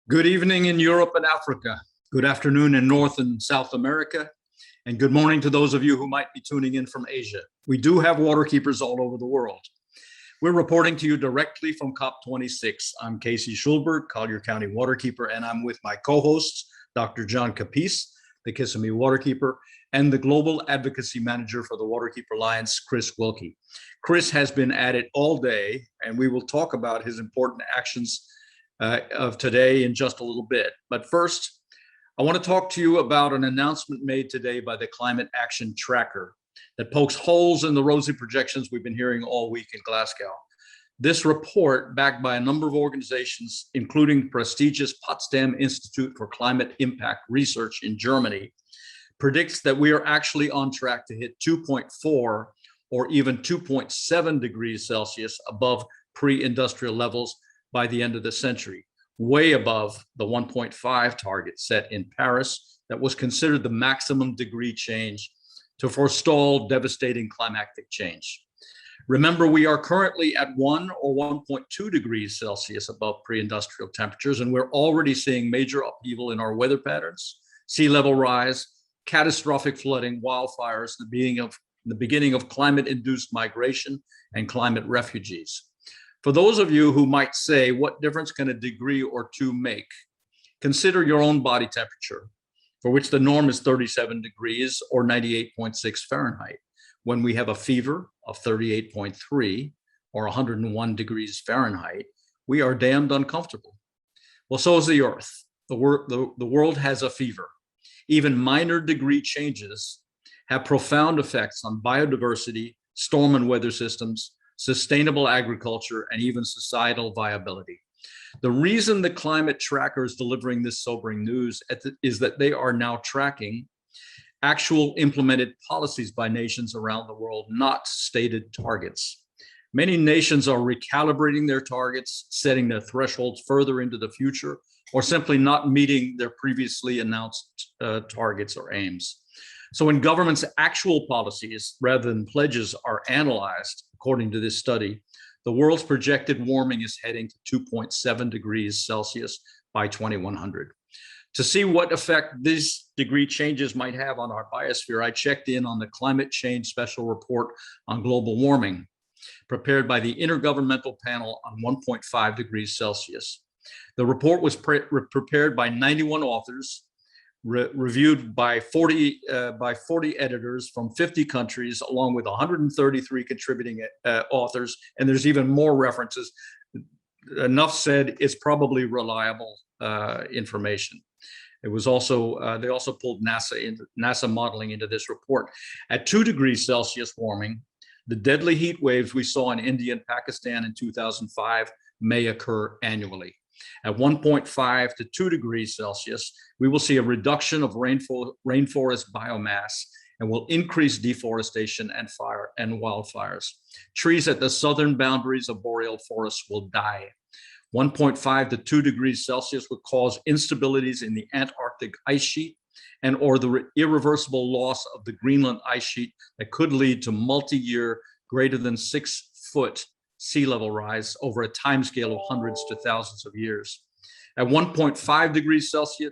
Good evening in Europe and Africa. Good afternoon in North and South America. And good morning to those of you who might be tuning in from Asia. We do have waterkeepers all over the world. We're reporting to you directly from COP26. I'm Casey Schulberg, Collier County Waterkeeper, and I'm with my co-hosts, Dr. John Capece, the Kissimmee Waterkeeper, and the Global Advocacy Manager for the Waterkeeper Alliance, Chris Wilke. Chris has been at it all day, and we will talk about his important actions of today in just a little bit. But first, I want to talk to you about an announcement made today by the Climate Action Tracker that pokes holes in the rosy projections we've been hearing all week in Glasgow. This report, backed by a number of organizations, including prestigious Potsdam Institute for Climate Impact Research in Germany, predicts that we are actually on track to hit 2.4 or even 2.7 degrees Celsius above pre-industrial levels by the end of the century, way above the 1.5 target set in Paris that was considered the maximum degree change to forestall devastating climatic change. Remember, we are currently at 1 or 1.2 degrees Celsius above pre-industrial temperatures, and we're already seeing major upheaval in our weather patterns, sea level rise, catastrophic flooding, wildfires, the beginning of climate-induced migration, and climate refugees. For those of you who might say, what difference can a degree or two make? Consider your own body temperature, for which the norm is 37 degrees or 98.6 Fahrenheit. When we have a fever of 38.3 or 101 degrees Fahrenheit, we are damned uncomfortable. Well, so is the Earth. The world has a fever. Even minor degree changes have profound effects on biodiversity, storm and weather systems, sustainable agriculture, and even societal viability. The reason the climate tracker is delivering this sobering news is that they are now tracking actual implemented policies by nations around the world, not stated targets. Many nations are recalibrating their targets, setting their thresholds further into the future, or simply not meeting their previously announced targets or aims. So when governments' actual policies rather than pledges are analyzed, according to this study, the world's projected warming is heading to 2.7 degrees Celsius by 2100. To see what effect these degree changes might have on our biosphere, I checked in on the Climate Change Special Report on Global Warming, prepared by the Intergovernmental Panel on 1.5 degrees Celsius. The report was prepared by 91 authors, reviewed by 40 editors from 50 countries, along with 133 contributing authors, and there's even more references. Enough said, it's probably reliable information. It was also they also pulled NASA modeling into this report. At 2 degrees Celsius warming, the deadly heat waves we saw in India and Pakistan in 2005 may occur annually. At 1.5 to 2 degrees Celsius, we will see a reduction of rainforest biomass and will increase deforestation and fire and wildfires. Trees at the southern boundaries of boreal forests will die. 1.5 to 2 degrees Celsius would cause instabilities in the Antarctic ice sheet or the irreversible loss of the Greenland ice sheet that could lead to multi-year, greater than 6-foot sea level rise over a timescale of hundreds to thousands of years. At 1.5 degrees Celsius,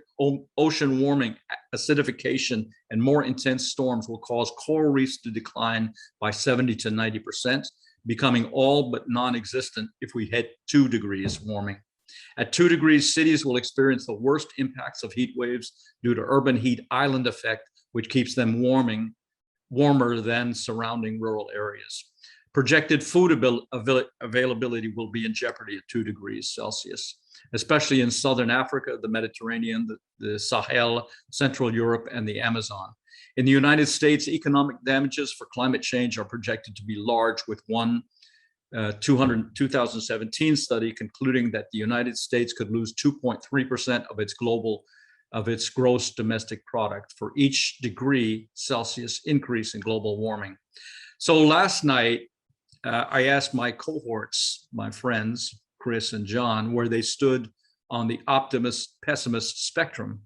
ocean warming, acidification, and more intense storms will cause coral reefs to decline by 70 to 90%, becoming all but non-existent if we hit 2 degrees warming. At 2 degrees, cities will experience the worst impacts of heat waves due to urban heat island effect, which keeps them warmer than surrounding rural areas. Projected food availability will be in jeopardy at 2 degrees Celsius, especially in Southern Africa, the Mediterranean, the Sahel, Central Europe, and the Amazon. In the United States, economic damages for climate change are projected to be large, with one 2017 study concluding that the United States could lose 2.3% of its gross domestic product for each degree Celsius increase in global warming. So last night, I asked my cohorts, my friends, Chris and John, where they stood on the optimist-pessimist spectrum.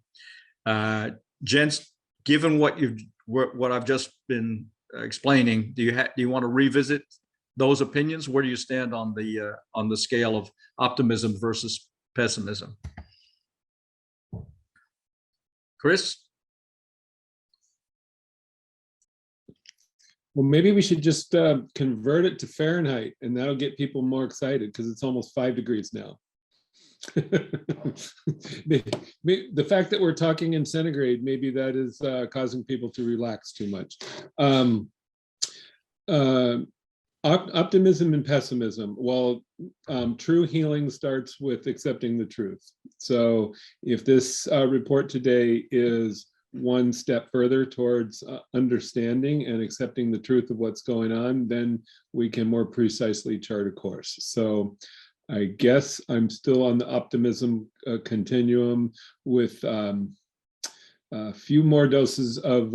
Gents, given what I've just been explaining, do you want to revisit those opinions? Where do you stand on the scale of optimism versus pessimism? Chris? Well, maybe we should just convert it to Fahrenheit, and that'll get people more excited because it's almost 5 degrees now. The fact that we're talking in centigrade, maybe that is causing people to relax too much. Optimism and pessimism. Well, true healing starts with accepting the truth. So if this report today is one step further towards understanding and accepting the truth of what's going on, then we can more precisely chart a course. So I guess I'm still on the optimism continuum with a few more doses of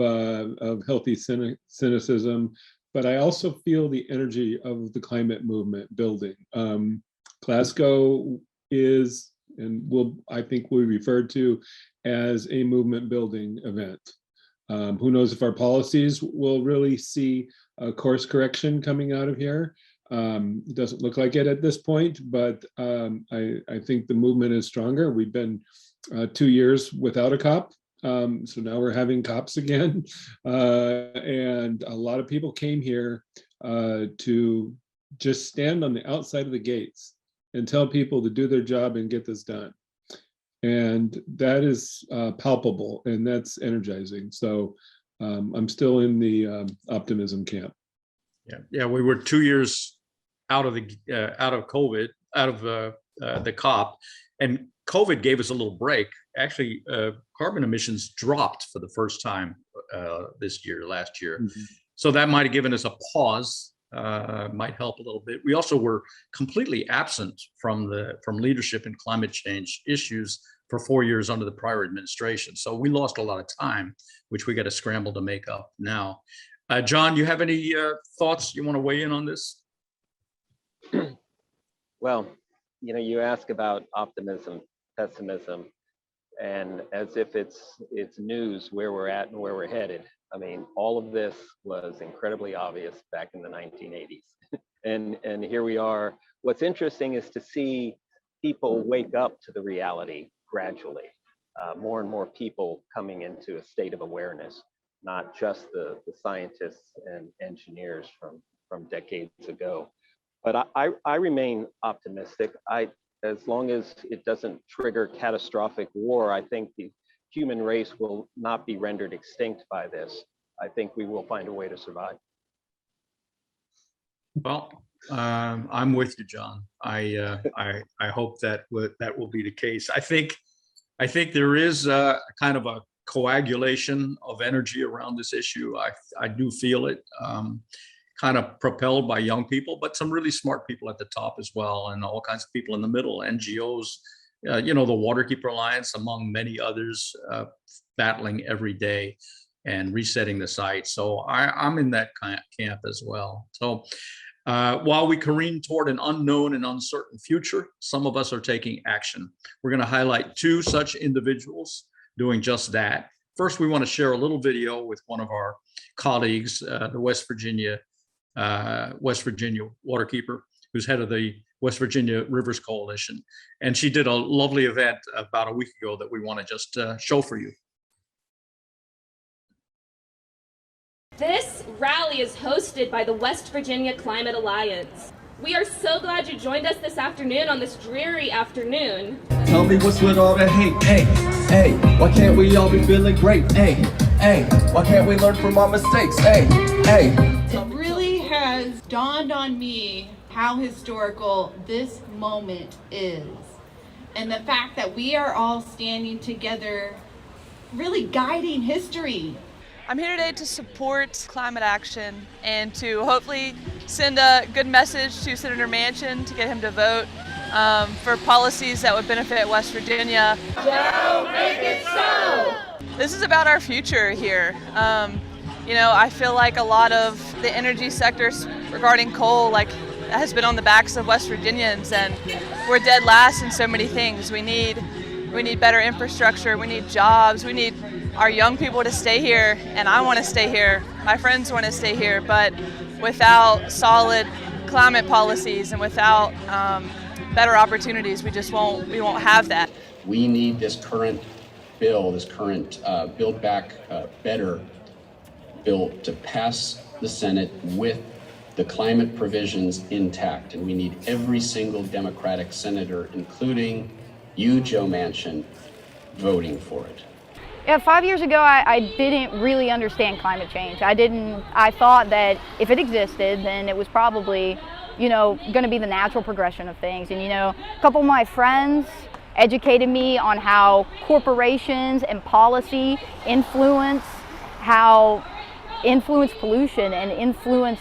healthy cynicism, but I also feel the energy of the climate movement building. Glasgow is, and I think we referred to as a movement building event. Who knows if our policies will really see a course correction coming out of here. It doesn't look like it at this point, but I think the movement is stronger. We've been 2 years without a COP. So now we're having COPs again. And a lot of people came here to just stand on the outside of the gates and tell people to do their job and get this done. And that is palpable, and that's energizing. So I'm still in the optimism camp. Yeah, we were 2 years out of COVID, out of the COP, and COVID gave us a little break. Actually, carbon emissions dropped for the first time last year. Mm-hmm. So that might have given us a pause, might help a little bit. We also were completely absent from leadership in climate change issues for 4 years under the prior administration. So we lost a lot of time, which we got to scramble to make up now. John, you have any thoughts you want to weigh in on this? Well, you ask about optimism, pessimism, and as if it's news where we're at and where we're headed. I mean, all of this was incredibly obvious back in the 1980s. and here we are. What's interesting is to see people wake up to the reality gradually. More and more people coming into a state of awareness, not just the scientists and engineers from decades ago. But I remain optimistic. As long as it doesn't trigger catastrophic war, I think the human race will not be rendered extinct by this. I think we will find a way to survive. Well, I'm with you, John. I hope that will be the case. I think there is a kind of a coagulation of energy around this issue. I do feel it. Kind of propelled by young people, but some really smart people at the top as well, and all kinds of people in the middle, NGOs, the Waterkeeper Alliance, among many others, battling every day and resetting the site. So I'm in that camp as well. So while we careen toward an unknown and uncertain future, some of us are taking action. We're going to highlight 2 such individuals doing just that. First, we want to share a little video with one of our colleagues, the West Virginia Waterkeeper, who's head of the West Virginia Rivers Coalition. And she did a lovely event about a week ago that we want to just show for you. This rally is hosted by the West Virginia Climate Alliance. We are so glad you joined us this afternoon on this dreary afternoon. Tell me what's with all the hate, hey, hey, why can't we all be feeling great, hey, hey, why can't we learn from our mistakes, hey, hey. It really has dawned on me how historical this moment is, and the fact that we are all standing together, really guiding history. I'm here today to support climate action and to hopefully send a good message to Senator Manchin to get him to vote for policies that would benefit West Virginia. Don't make it so! This is about our future here. I feel like a lot of the energy sector regarding coal has been on the backs of West Virginians, and we're dead last in so many things. We need better infrastructure, we need jobs, we need our young people to stay here, and I want to stay here. My friends want to stay here, but without solid climate policies and without better opportunities, we won't have that. We need this current bill, this current Build Back Better bill, to pass the Senate with the climate provisions intact. And we need every single Democratic senator, including you, Joe Manchin, voting for it. Yeah, 5 years ago, I didn't really understand climate change. I thought that if it existed, then it was probably, going to be the natural progression of things. And, a couple of my friends educated me on how corporations and policy influence pollution and influence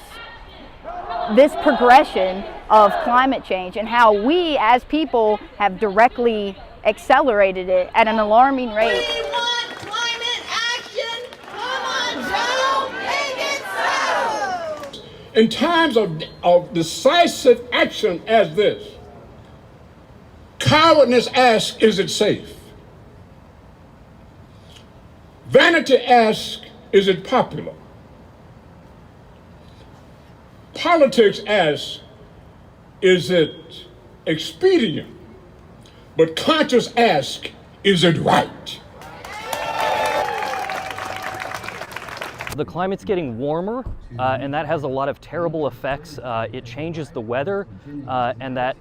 this progression of climate change, and how we as people have directly accelerated it at an alarming rate. We want climate action. Come on, Joe, make it so. In times of decisive action as this, cowardness asks, is it safe? Vanity asks, is it popular? Politics asks, is it expedient? But conscience asks, is it right? The climate's getting warmer, and that has a lot of terrible effects. It changes the weather, and that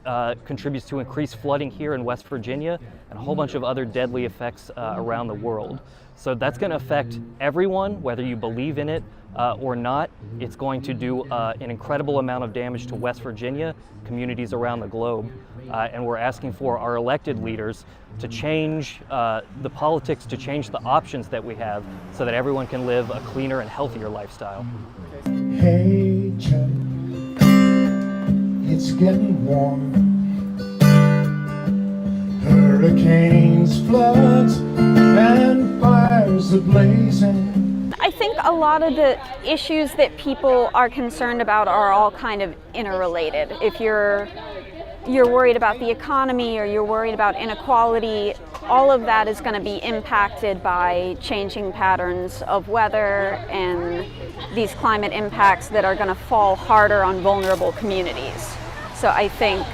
contributes to increased flooding here in West Virginia and a whole bunch of other deadly effects around the world. So that's going to affect everyone, whether you believe in it or not. It's going to do an incredible amount of damage to West Virginia, communities around the globe, and we're asking for our elected leaders to change the politics, to change the options that we have so that everyone can live a cleaner and healthier lifestyle. Hey Joe, it's getting warm. Hurricanes, floods, and fires are blazing. I think a lot of the issues that people are concerned about are all kind of interrelated. If you're worried about the economy or you're worried about inequality, all of that is going to be impacted by changing patterns of weather and these climate impacts that are going to fall harder on vulnerable communities. So I think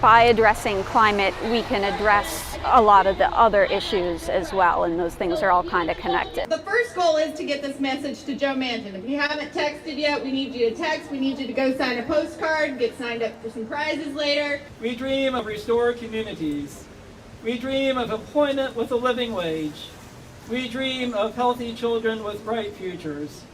by addressing climate, we can address a lot of the other issues as well, and those things are all kind of connected. The first goal is to get this message to Joe Manchin. If you haven't texted yet, we need you to text. We need you to go sign a postcard, get signed up for some prizes later. We dream of restored communities. We dream of employment with a living wage. We dream of healthy children with bright futures.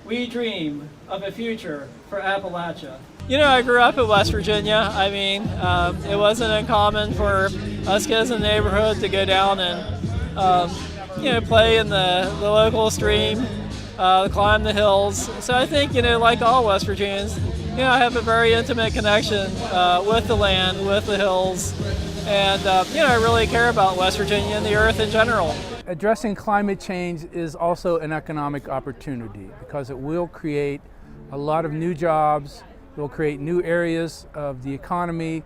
We dream of a future for Appalachia. I grew up in West Virginia. It wasn't uncommon for us kids in the neighborhood to go down and, play in the local stream, climb the hills. So I think, like all West Virginians, I have a very intimate connection with the land, with the hills, and, I really care about West Virginia and the earth in general. Addressing climate change is also an economic opportunity because it will create a lot of new jobs. It will create new areas of the economy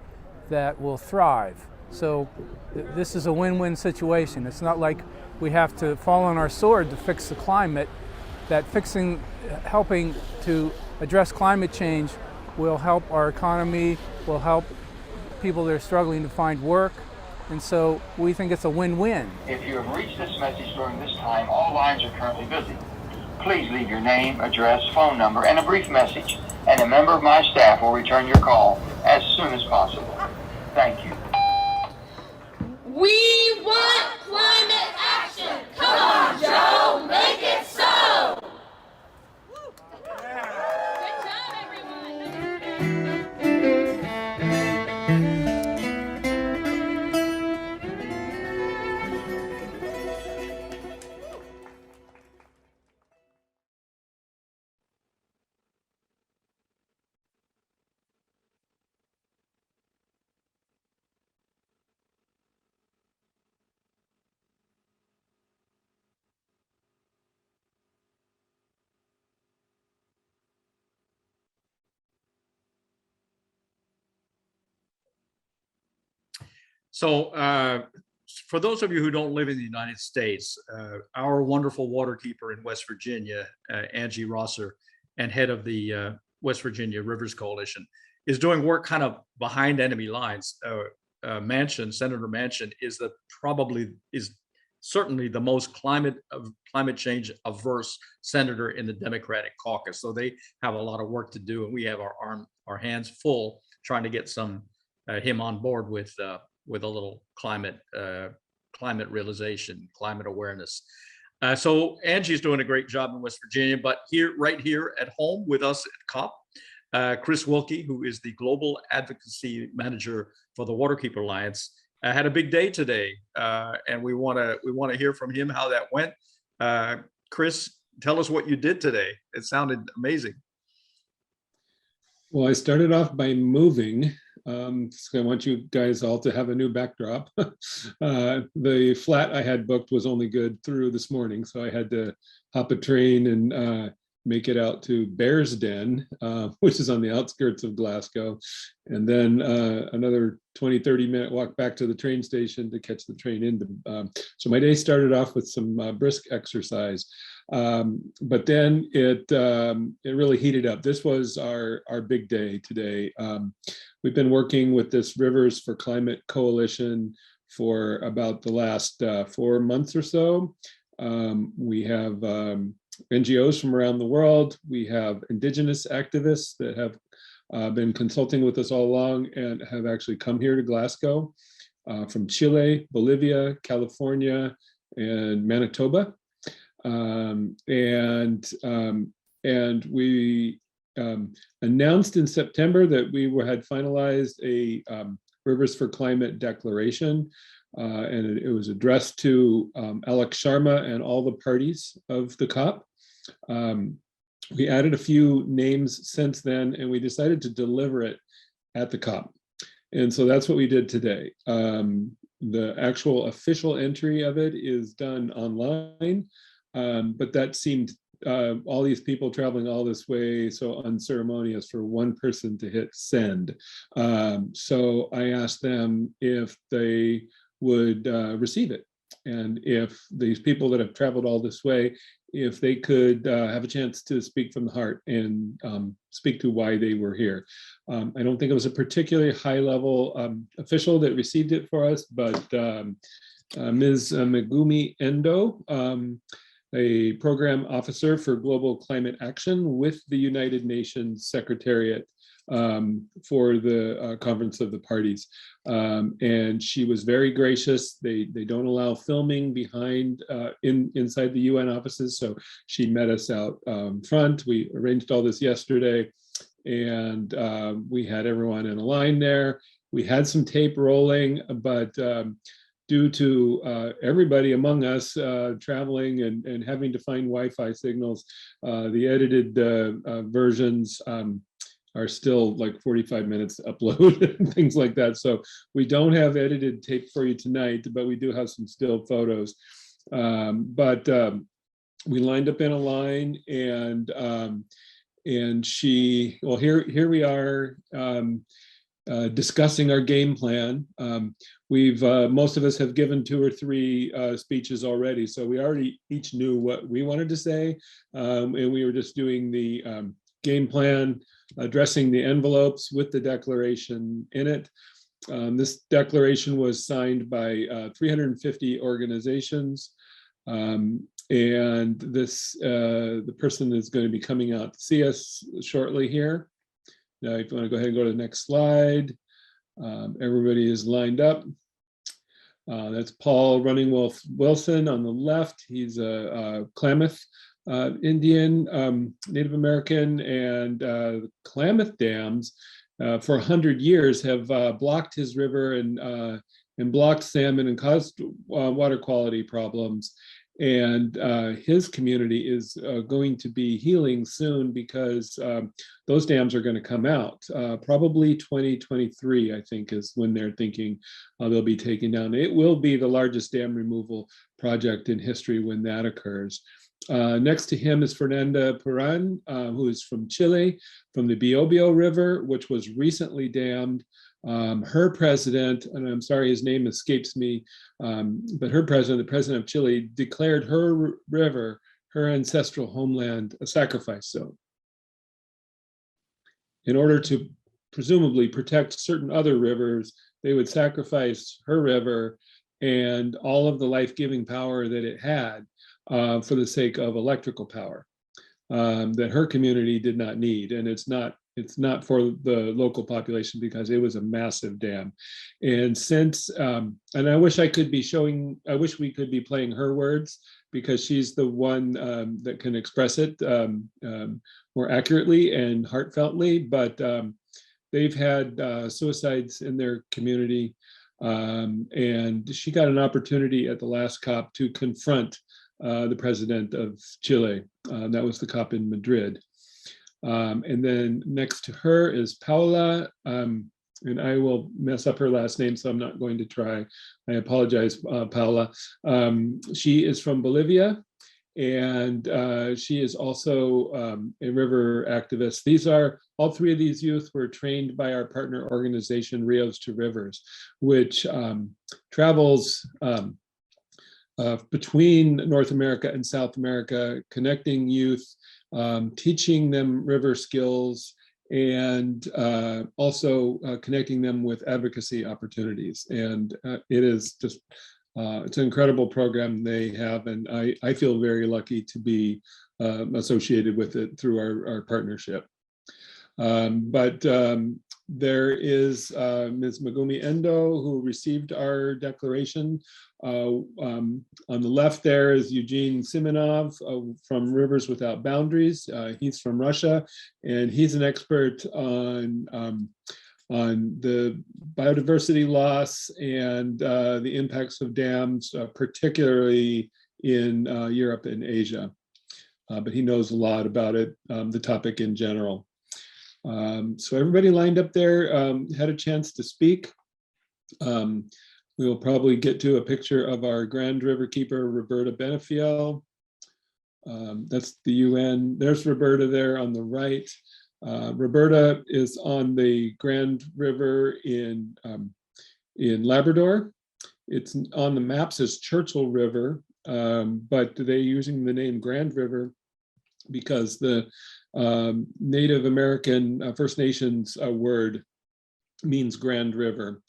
that will thrive. So this is a win-win situation. It's not like we have to fall on our sword to fix the climate. That helping to address climate change will help our economy, will help people that are struggling to find work. And so we think it's a win-win. If you have reached this message during this time, all lines are currently busy. Please leave your name, address, phone number, and a brief message, and a member of my staff will return your call as soon as possible. Thank you. We want climate action. Come on, Joe, make it so. Good job, everyone. So for those of you who don't live in the United States, our wonderful waterkeeper in West Virginia, Angie Rosser, and head of the West Virginia Rivers Coalition, is doing work kind of behind enemy lines. Senator Manchin is certainly the most climate change averse senator in the Democratic caucus. So they have a lot of work to do, and we have our hands full trying to get him on board with a little climate realization, climate awareness. So Angie's doing a great job in West Virginia, but right here at home with us at COP, Chris Wilke, who is the Global Advocacy Manager for the Waterkeeper Alliance, had a big day today, and we want to hear from him how that went. Chris, tell us what you did today. It sounded amazing. Well, I started off by moving. So I want you guys all to have a new backdrop. The flat I had booked was only good through this morning, so I had to hop a train and make it out to Bear's Den, which is on the outskirts of Glasgow, and then another 20-30 minute walk back to the train station to catch the train into. So my day started off with some brisk exercise, but then it really heated up. This was our big day today. We've been working with this Rivers for Climate Coalition for about the last 4 months or so. We have NGOs from around the world. We have indigenous activists that have been consulting with us all along and have actually come here to Glasgow from Chile, Bolivia, California, and Manitoba. And we announced in September that we had finalized a Rivers for Climate declaration, and it was addressed to Alex Sharma and all the parties of the COP. We added a few names since then, and we decided to deliver it at the COP. And so that's what we did today. The actual official entry of it is done online, but that seemed all these people traveling all this way so unceremonious for one person to hit send. So I asked them if they would receive it, and if these people that have traveled all this way, if they could have a chance to speak from the heart and speak to why they were here. I don't think it was a particularly high-level official that received it for us, but Ms. Megumi Endo, a program officer for global climate action with the United Nations Secretariat for the Conference of the Parties. And she was very gracious. They don't allow filming behind inside the UN offices, so she met us out front. We arranged all this yesterday, and we had everyone in a line there. We had some tape rolling, but due to everybody among us traveling and having to find Wi-Fi signals, the edited versions are still like 45 minutes to upload and things like that. So we don't have edited tape for you tonight, but we do have some still photos. But we lined up in a line, and she, well, here we are discussing our game plan. We've most of us have given 2 or 3 speeches already, so we already each knew what we wanted to say, and we were just doing the game plan, addressing the envelopes with the declaration in it. This declaration was signed by 350 organizations, and this the person is going to be coming out to see us shortly here. Now, if you want to go ahead and go to the next slide, everybody is lined up. That's Paul Running Wolf Wilson on the left. He's a Klamath Indian, Native American, and the Klamath dams for 100 years have blocked his river and blocked salmon and caused water quality problems. And his community is going to be healing soon because those dams are going to come out. Probably 2023, I think, is when they're thinking they'll be taken down. It will be the largest dam removal project in history when that occurs. Next to him is Fernanda Puran, who is from Chile, from the Biobío River, which was recently dammed. Her president, and I'm sorry his name escapes me, but her president, the president of Chile, declared her river, her ancestral homeland, a sacrifice zone in order to presumably protect certain other rivers. They would sacrifice her river and all of the life-giving power that it had for the sake of electrical power that her community did not need. And it's not for the local population because it was a massive dam. And since, and I wish we could be playing her words, because she's the one that can express it more accurately and heartfeltly, but they've had suicides in their community. And she got an opportunity at the last COP to confront the president of Chile. That was the COP in Madrid. And then next to her is Paula, and I will mess up her last name, so I'm not going to try. I apologize, Paula. She is from Bolivia, and she is also a river activist. All three of these youth were trained by our partner organization, Rios to Rivers, which travels between North America and South America, connecting youth, teaching them river skills, and also connecting them with advocacy opportunities. And it is just, it's an incredible program they have, and I feel very lucky to be associated with it through our partnership. There is Ms. Megumi Endo, who received our declaration. On the left there is Eugene Simonov from Rivers Without Boundaries. He's from Russia, and he's an expert on the biodiversity loss and the impacts of dams, particularly in Europe and Asia. But he knows a lot about it, the topic in general. So everybody lined up there had a chance to speak. We will probably get to a picture of our Grand River Keeper, Roberta Benefiel. That's the UN. There's Roberta there on the right. Roberta is on the Grand River in Labrador. It's on the maps as Churchill River, but they're using the name Grand River because the Native American First Nations word means Grand River.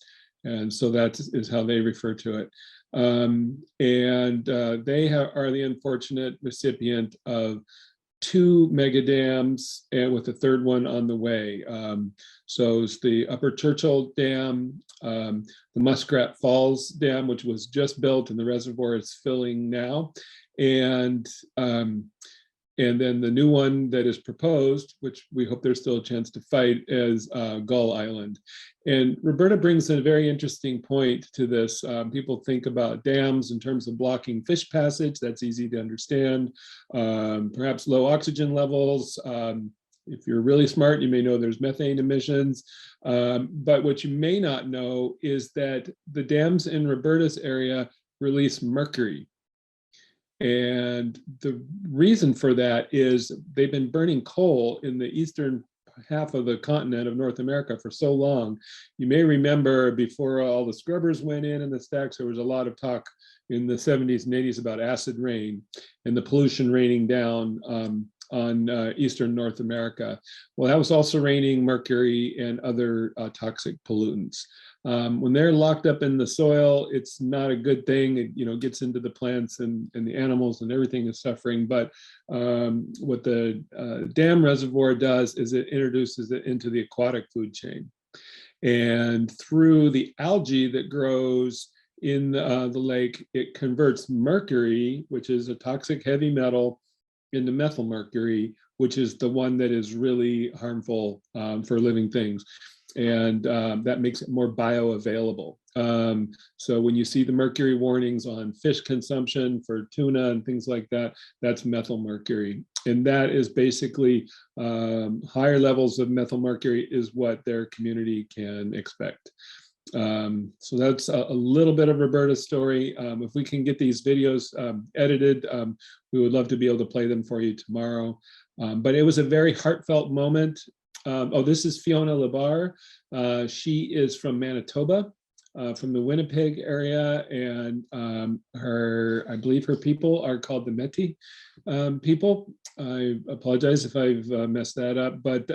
And so that is how they refer to it. They are the unfortunate recipient of 2 mega dams, and with a third one on the way. So it's the Upper Churchill Dam, the Muskrat Falls Dam, which was just built and the reservoir is filling now. And then the new one that is proposed, which we hope there's still a chance to fight, is Gull Island. And Roberta brings a very interesting point to this. People think about dams in terms of blocking fish passage. That's easy to understand. Perhaps low oxygen levels. If you're really smart, you may know there's methane emissions. But what you may not know is that the dams in Roberta's area release mercury. And the reason for that is they've been burning coal in the eastern half of the continent of North America for so long. You may remember before all the scrubbers went in and the stacks, there was a lot of talk in the 70s and 80s about acid rain and the pollution raining down on eastern North America. Well, that was also raining mercury and other toxic pollutants. When they're locked up in the soil, it's not a good thing. It gets into the plants and the animals, and everything is suffering. But what the dam reservoir does is it introduces it into the aquatic food chain. And through the algae that grows in the lake, it converts mercury, which is a toxic heavy metal, into methyl mercury, which is the one that is really harmful for living things. And that makes it more bioavailable. So when you see the mercury warnings on fish consumption for tuna and things like that, that's methyl mercury. And that is basically higher levels of methyl mercury is what their community can expect. So that's a little bit of Roberta's story. If we can get these videos edited, we would love to be able to play them for you tomorrow. But it was a very heartfelt moment. This is Fiona Labar. She is from Manitoba, from the Winnipeg area, and I believe her people are called the Métis people. I apologize if I've messed that up, but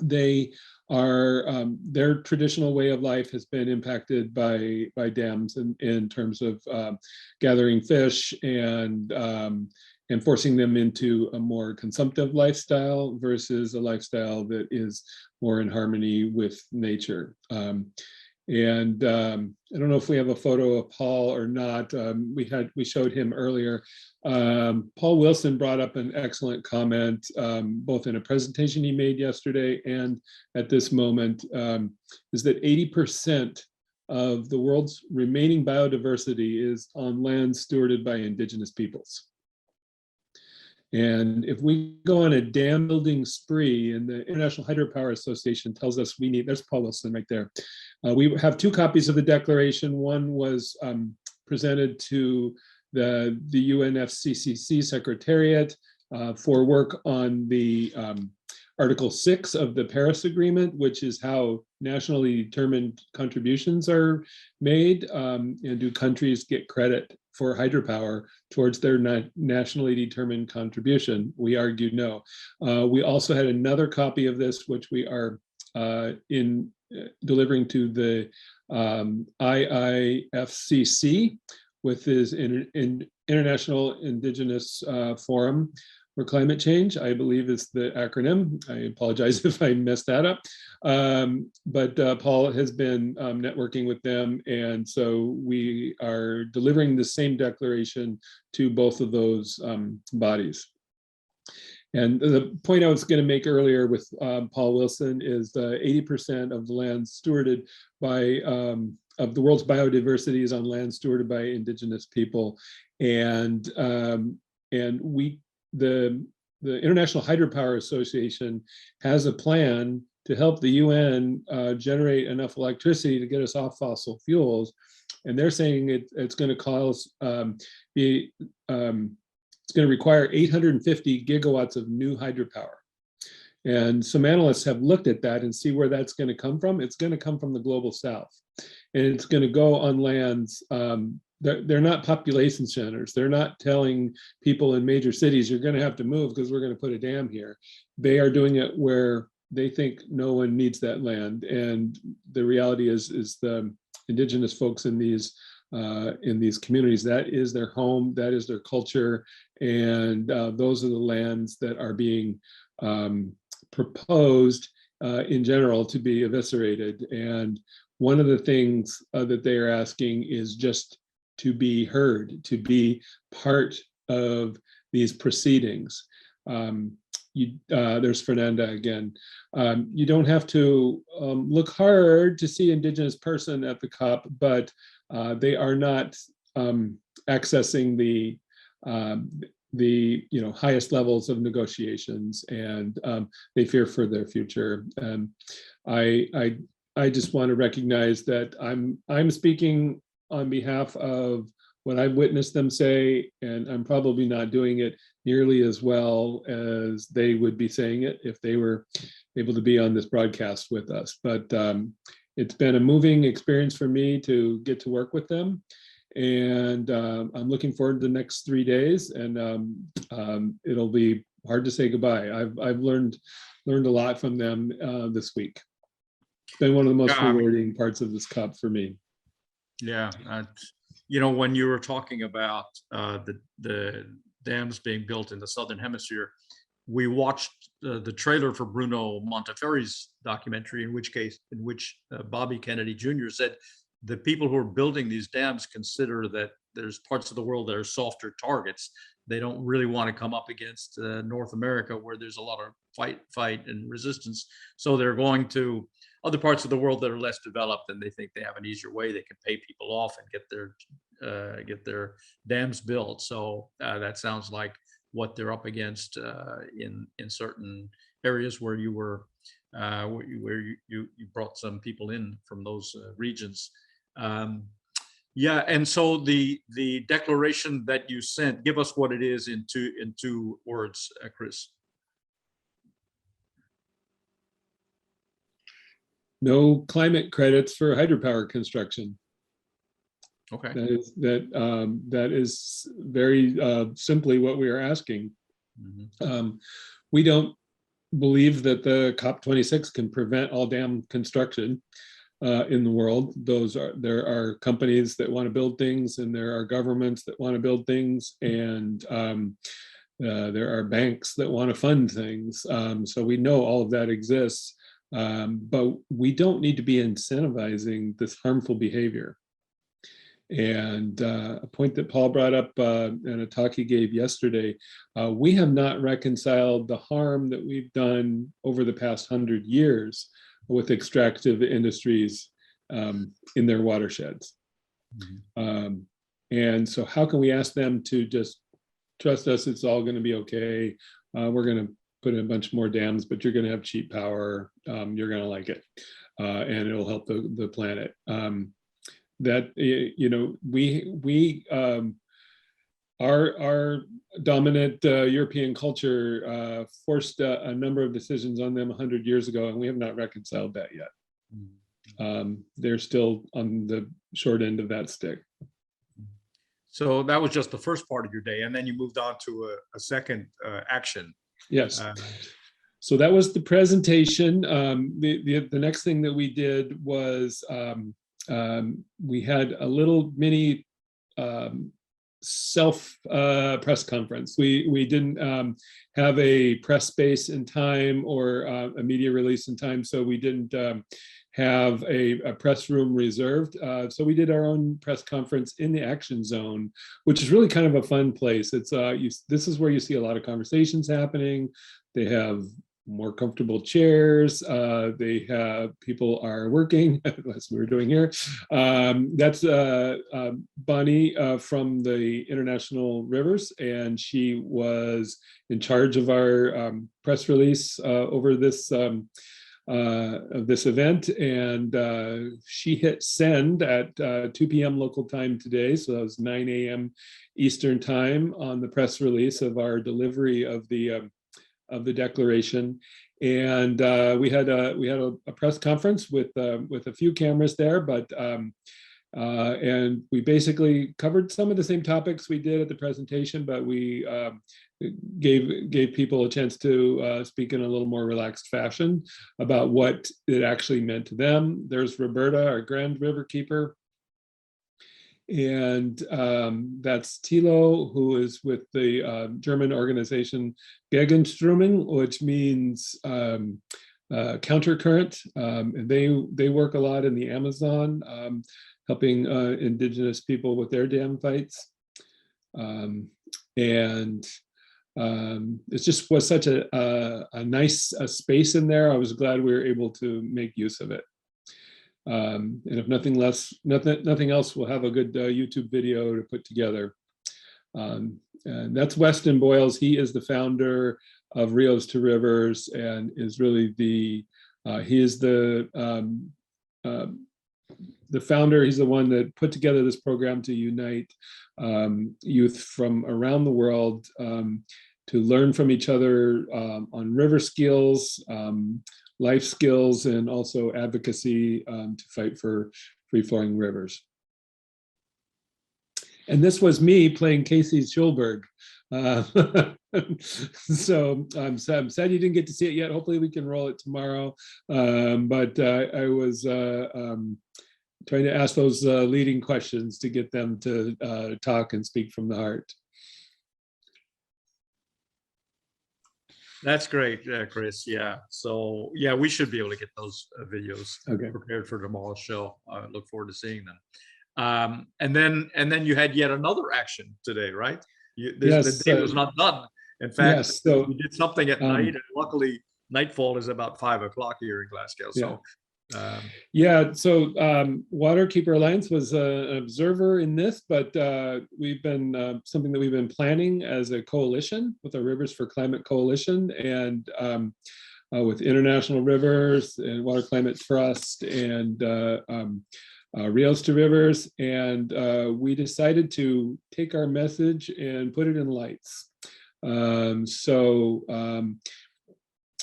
they their traditional way of life has been impacted by dams in terms of gathering fish and forcing them into a more consumptive lifestyle versus a lifestyle that is more in harmony with nature. And I don't know if we have a photo of Paul or not. We showed him earlier. Paul Wilson brought up an excellent comment, both in a presentation he made yesterday and at this moment, is that 80% of the world's remaining biodiversity is on land stewarded by indigenous peoples. And if we go on a dam building spree, and the International Hydropower Association tells us we need, there's Paul Wilson right there. We have 2 copies of the declaration. One was presented to the UNFCCC Secretariat for work on the Article 6 of the Paris Agreement, which is how nationally determined contributions are made, and do countries get credit for hydropower towards their nationally determined contribution? We argued no. We also had another copy of this, which we are delivering to the IIFCC, with his International Indigenous Forum for Climate Change, I believe is the acronym. I apologize if I messed that up. But Paul has been networking with them, and so we are delivering the same declaration to both of those bodies. And the point I was going to make earlier with Paul Wilson is 80% of the land stewarded by, of the world's biodiversity is on land stewarded by indigenous people. And the International Hydropower Association has a plan to help the UN generate enough electricity to get us off fossil fuels. And they're saying it's going to cause, it's going to require 850 gigawatts of new hydropower. And some analysts have looked at that and see where that's going to come from. It's going to come from the global south. And it's going to go on lands. They're not population centers. They're not telling people in major cities, you're going to have to move because we're going to put a dam here. They are doing it where they think no one needs that land. And the reality is the indigenous folks in these communities, that is their home, that is their culture, and those are the lands that are being proposed in general to be eviscerated. And one of the things that they are asking is just to be heard, to be part of these proceedings. There's Fernanda again. You don't have to look hard to see Indigenous person at the COP, but they are not accessing the highest levels of negotiations, and they fear for their future. I just want to recognize that I'm speaking on behalf of what I've witnessed them say, and I'm probably not doing it nearly as well as they would be saying it if they were able to be on this broadcast with us. But it's been a moving experience for me to get to work with them. And I'm looking forward to the next 3 days, and it'll be hard to say goodbye. I've learned a lot from them this week. It's been one of the most rewarding parts of this COP for me. Yeah, when you were talking about the dams being built in the Southern Hemisphere, we watched the trailer for Bruno Montefiori's documentary, in which Bobby Kennedy Jr. said the people who are building these dams consider that there's parts of the world that are softer targets. They don't really want to come up against North America, where there's a lot of fight and resistance. So they're going to other parts of the world that are less developed, and they think they have an easier way. They can pay people off and get their dams built. So that sounds like what they're up against in certain areas where you were where you brought some people in from those regions. Yeah, and so the declaration that you sent, give us what it is in two words, Chris. No climate credits for hydropower construction. Okay. That is very simply what we are asking. Mm-hmm. believe that the COP26 can prevent all dam construction in the world. There are companies that want to build things, and there are governments that want to build things, and there are banks that want to fund things. So we know all of that exists, but we don't need to be incentivizing this harmful behavior. And a point that Paul brought up in a talk he gave yesterday, we have not reconciled the harm that we've done over the past 100 years with extractive industries in their watersheds. Mm-hmm. And so how can we ask them to just trust us, it's all going to be okay. We're going to put in a bunch more dams, but you're going to have cheap power. You're going to like it, and it'll help the planet. That, you know, our dominant European culture forced a number of decisions on them 100 years ago, and we have not reconciled that yet. They're still on the short end of that stick. So that was just the first part of your day, and then you moved on to a second action. Yes. So that was the presentation. The next thing that we did was we had a little mini self press conference. We didn't have a press space in time or a media release in time, so we didn't have a press room reserved. So we did our own press conference in the action zone, which is really kind of a fun place. It's this is where you see a lot of conversations happening. They have more comfortable chairs. They have people are working, as we were doing here. That's Bonnie from the International Rivers, and she was in charge of our press release over this event, and she hit send at 2 p.m. local time today, so that was 9 a.m. Eastern time on the press release of our delivery of the declaration. And we had a press conference with a few cameras there, but and we basically covered some of the same topics we did at the presentation, but we gave people a chance to speak in a little more relaxed fashion about what it actually meant to them. There's Roberta, our Grand River Keeper, and that's Thilo, who is with the German organization Gegenströmung, which means countercurrent. And they work a lot in the Amazon, helping indigenous people with their dam fights. And it just was such a nice space in there. I was glad we were able to make use of it. And if nothing else, we'll have a good YouTube video to put together. And that's Weston Boyles. He is the founder of Rios to Rivers, and is really he is the founder. He's the one that put together this program to unite youth from around the world to learn from each other on river skills, life skills, and also advocacy to fight for free-flowing rivers. And this was me playing Casey Schulberg. So I'm sad you didn't get to see it yet. Hopefully we can roll it tomorrow. But I was trying to ask those leading questions to get them to talk and speak from the heart. That's great, Chris. Yeah. So yeah, we should be able to get those videos prepared for tomorrow's show. I look forward to seeing them. And then you had yet another action today, right? Yes, the day was not done. In fact, yes, so, we did something at night, and luckily nightfall is about 5 o'clock here in Glasgow. So Waterkeeper Alliance was an observer in this, but we've been something that we've been planning as a coalition with our Rivers for Climate Coalition, and with International Rivers and Water Climate Trust and Rios to Rivers, and we decided to take our message and put it in lights.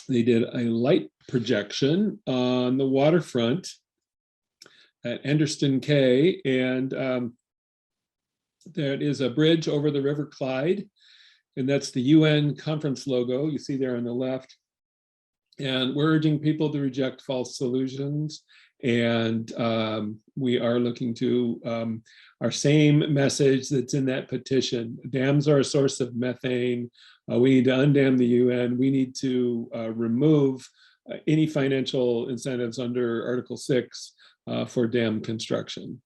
They did a light projection on the waterfront at Anderston Cay, and there is a bridge over the River Clyde, and that's the UN conference logo you see there on the left. And we're urging people to reject false solutions. And we are looking to our same message that's in that petition. Dams are a source of methane. We need to undam the UN. We need to remove any financial incentives under Article 6 for dam construction.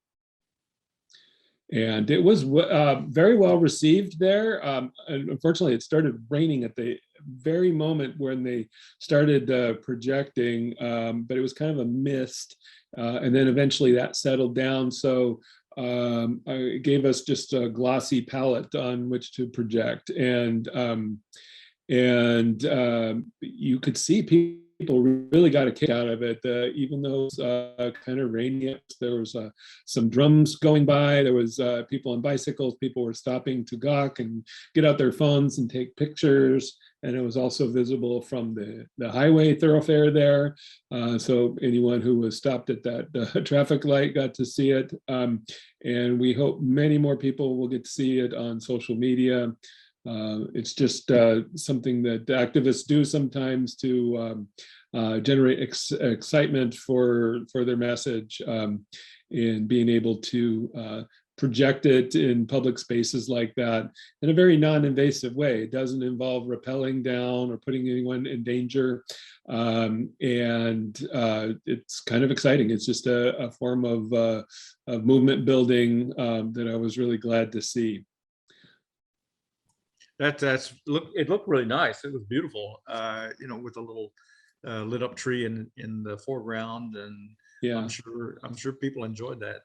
And it was very well received there. And unfortunately, it started raining at the very moment when they started projecting, but it was kind of a mist. And then eventually that settled down. So it gave us just a glossy palette on which to project. And you could see people really got a kick out of it, even though it was kind of rainy. There was some drums going by. There was people on bicycles. People were stopping to gawk and get out their phones and take pictures. And it was also visible from the highway thoroughfare there. So anyone who was stopped at that traffic light got to see it. And we hope many more people will get to see it on social media. It's just something that activists do sometimes to generate excitement for their message, and being able to project it in public spaces like that in a very non-invasive way. It doesn't involve rappelling down or putting anyone in danger. And it's kind of exciting. It's just a form of movement building that I was really glad to see. It looked really nice. It was beautiful, with a little lit up tree in the foreground, and yeah, I'm sure people enjoyed that.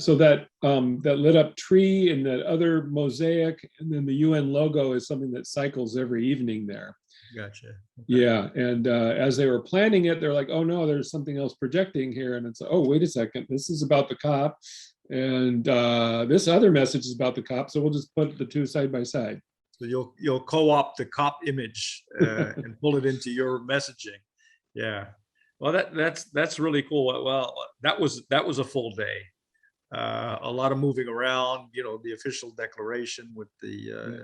So that lit up tree and that other mosaic, and then the UN logo is something that cycles every evening there. Gotcha. Okay. Yeah, and as they were planning it, they're like, oh no, there's something else projecting here, and it's, oh, wait a second, this is about the COP, and this other message is about the COP, so we'll just put the two side by side. So you'll co-opt the COP image and pull it into your messaging. Yeah, well, that's really cool. Well, that was a full day. A lot of moving around. The official declaration with the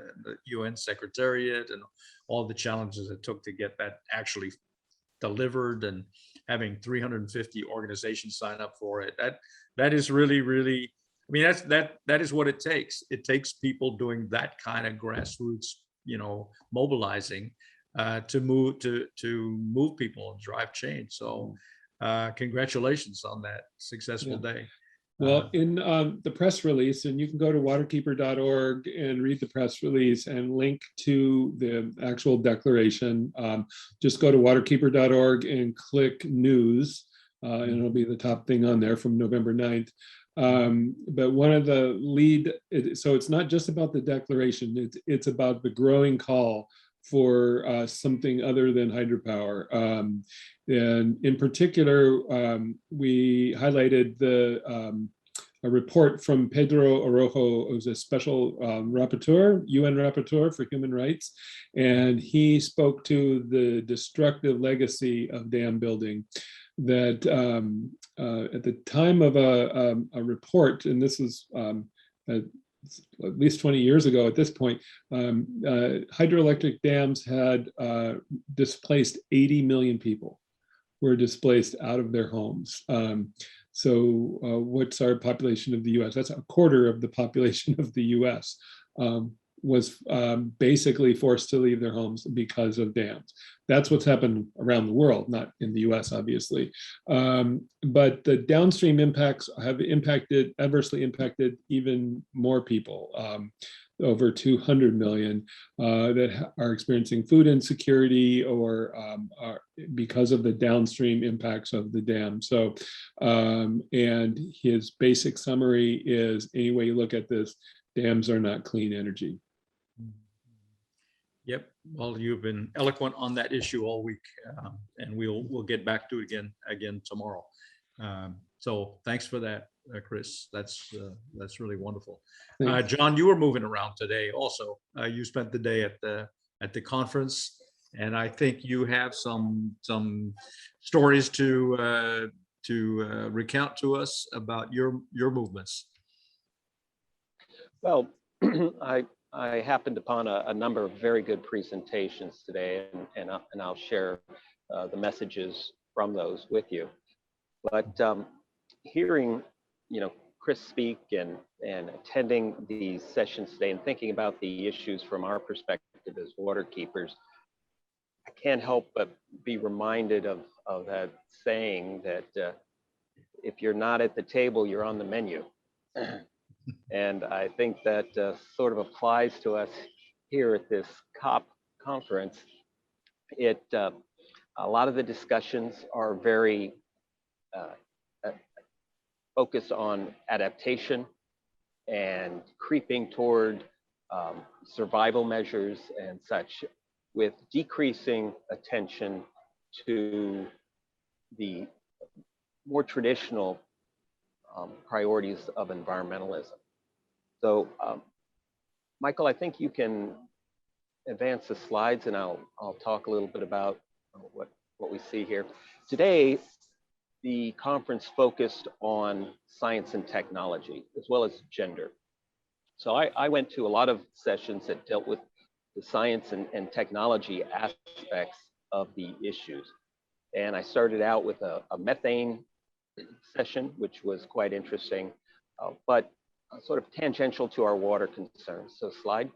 UN Secretariat and all the challenges it took to get that actually delivered, and having 350 organizations sign up for it. That is really, really. I mean, that is what it takes. It takes people doing that kind of grassroots, mobilizing to move people and drive change. So, congratulations on that successful day. Well, in the press release, and you can go to waterkeeper.org and read the press release and link to the actual declaration. Just go to waterkeeper.org and click news, and it'll be the top thing on there from November 9th. But one of the so it's not just about the declaration, it's about the growing call for something other than hydropower. And in particular, we highlighted a report from Pedro Araujo, who's a special rapporteur, UN rapporteur for human rights. And he spoke to the destructive legacy of dam building. That at the time of a report, and this is at least 20 years ago at this point, hydroelectric dams had displaced 80 million people, were displaced out of their homes. So what's our population of the US? That's a quarter of the population of the US. Was basically forced to leave their homes because of dams. That's what's happened around the world, not in the US, obviously. But the downstream impacts have adversely impacted even more people, over 200 million that are experiencing food insecurity or are because of the downstream impacts of the dam. So, and his basic summary is, any way you look at this, dams are not clean energy. Yep. Well, you've been eloquent on that issue all week, and we'll get back to it again tomorrow. So thanks for that, Chris. That's really wonderful. John, you were moving around today also. You spent the day at the conference, and I think you have some stories to recount to us about your movements. Well, I happened upon a number of very good presentations today, and I'll share the messages from those with you. But hearing, Chris speak and attending these sessions today and thinking about the issues from our perspective as waterkeepers, I can't help but be reminded of that saying that if you're not at the table, you're on the menu. And I think that sort of applies to us here at this COP conference. A lot of the discussions are very focused on adaptation and creeping toward survival measures and such, with decreasing attention to the more traditional priorities of environmentalism. So, Michael, I think you can advance the slides, and I'll talk a little bit about what we see here. Today, the conference focused on science and technology, as well as gender. So I went to a lot of sessions that dealt with the science and technology aspects of the issues. And I started out with a methane session, which was quite interesting, but sort of tangential to our water concerns. So slide.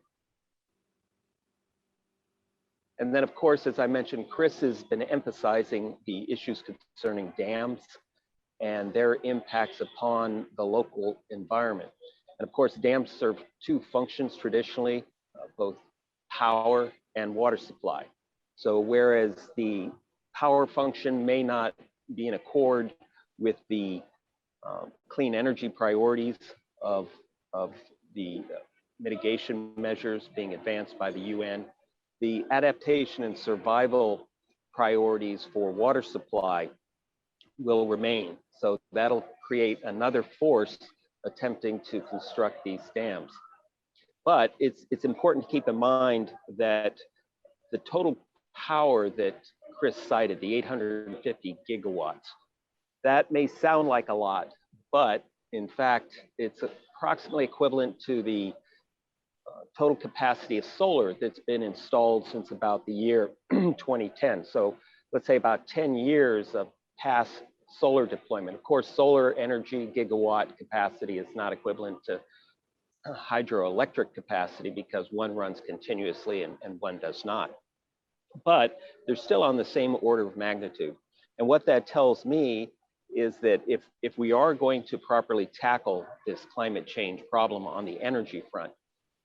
And then, of course, as I mentioned, Chris has been emphasizing the issues concerning dams and their impacts upon the local environment. And of course, dams serve two functions traditionally, both power and water supply. So whereas the power function may not be in accord with the clean energy priorities of the mitigation measures being advanced by the UN, the adaptation and survival priorities for water supply will remain. So that'll create another force attempting to construct these dams. But it's important to keep in mind that the total power that Chris cited, the 850 gigawatts, that may sound like a lot, but in fact, it's approximately equivalent to the total capacity of solar that's been installed since about the year 2010. So let's say about 10 years of past solar deployment. Of course, solar energy gigawatt capacity is not equivalent to hydroelectric capacity because one runs continuously and one does not. But they're still on the same order of magnitude. And what that tells me is that if we are going to properly tackle this climate change problem on the energy front,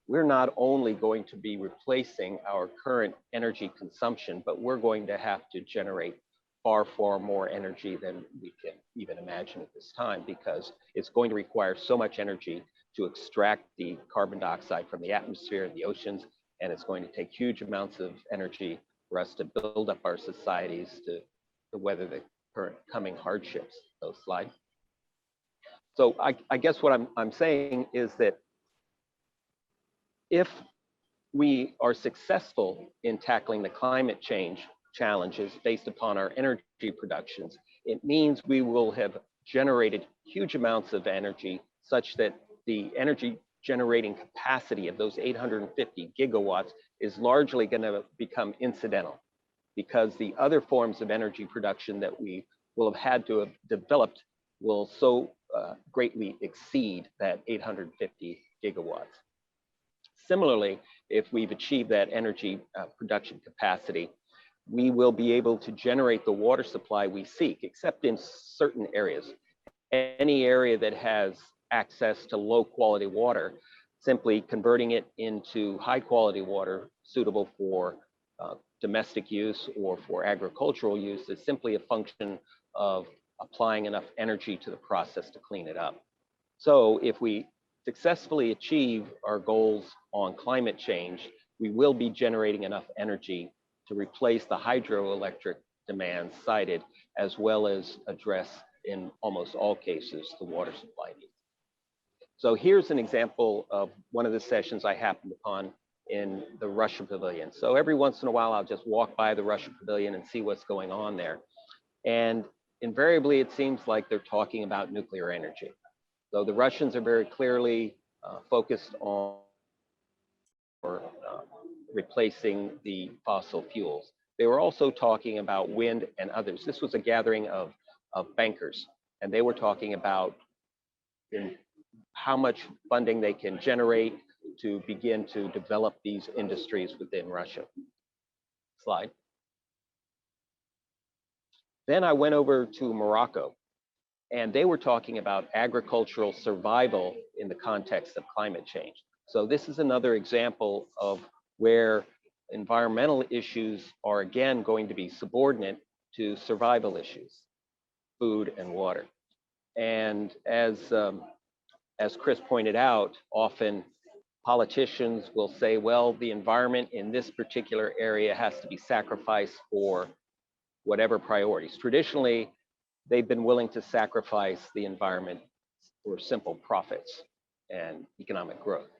we're not only going to be replacing our current energy consumption, but we're going to have to generate far, far more energy than we can even imagine at this time, because it's going to require so much energy to extract the carbon dioxide from the atmosphere and the oceans, and it's going to take huge amounts of energy for us to build up our societies to weather the current coming hardships. So slide. So I guess what I'm saying is that if we are successful in tackling the climate change challenges based upon our energy productions, it means we will have generated huge amounts of energy such that the energy generating capacity of those 850 gigawatts is largely going to become incidental, because the other forms of energy production that we will have had to have developed will so greatly exceed that 850 gigawatts. Similarly, if we've achieved that energy production capacity, we will be able to generate the water supply we seek, except in certain areas. Any area that has access to low quality water, simply converting it into high quality water suitable for domestic use or for agricultural use is simply a function of applying enough energy to the process to clean it up. So if we successfully achieve our goals on climate change, we will be generating enough energy to replace the hydroelectric demands cited, as well as address, in almost all cases, the water supply needs. So here's an example of one of the sessions I happened upon in the Russia Pavilion. So every once in a while, I'll just walk by the Russia Pavilion and see what's going on there. And invariably, it seems like they're talking about nuclear energy. So the Russians are very clearly focused on replacing the fossil fuels. they were also talking about wind and others. This was a gathering of bankers, and they were talking about how much funding they can generate to begin to develop these industries within Russia. Slide. Then I went over to Morocco, and they were talking about agricultural survival in the context of climate change. So this is another example of where environmental issues are again going to be subordinate to survival issues, food and water. And as Chris pointed out, often politicians will say, well, the environment in this particular area has to be sacrificed for whatever priorities. Traditionally, they've been willing to sacrifice the environment for simple profits and economic growth.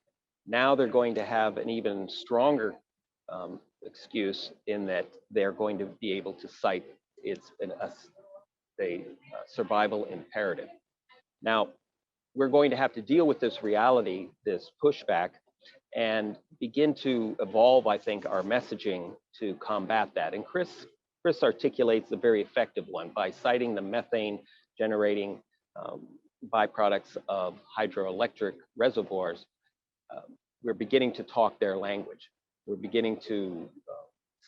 Now they're going to have an even stronger excuse in that they're going to be able to cite it's a survival imperative. Now, we're going to have to deal with this reality, this pushback, and begin to evolve, I think, our messaging to combat that. And Chris articulates a very effective one by citing the methane generating byproducts of hydroelectric reservoirs. We're beginning to talk their language. We're beginning to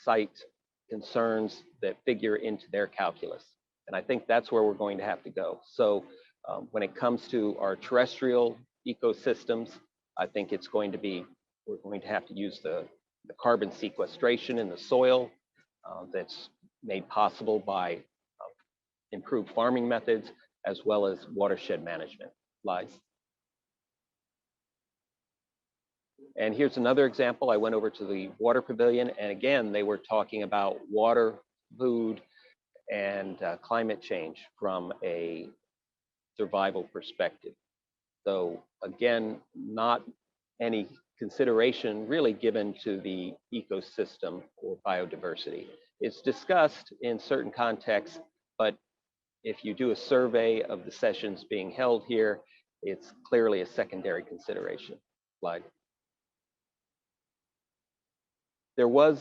cite concerns that figure into their calculus. And I think that's where we're going to have to go. So when it comes to our terrestrial ecosystems, I think it's going to be, we're going to have to use the carbon sequestration in the soil that's made possible by improved farming methods, as well as watershed management. Slides. And here's another example. I went over to the water pavilion, and again, they were talking about water, food, and climate change from a survival perspective. So again, not any consideration really given to the ecosystem or biodiversity. It's discussed in certain contexts, but if you do a survey of the sessions being held here, it's clearly a secondary consideration. Slide. There was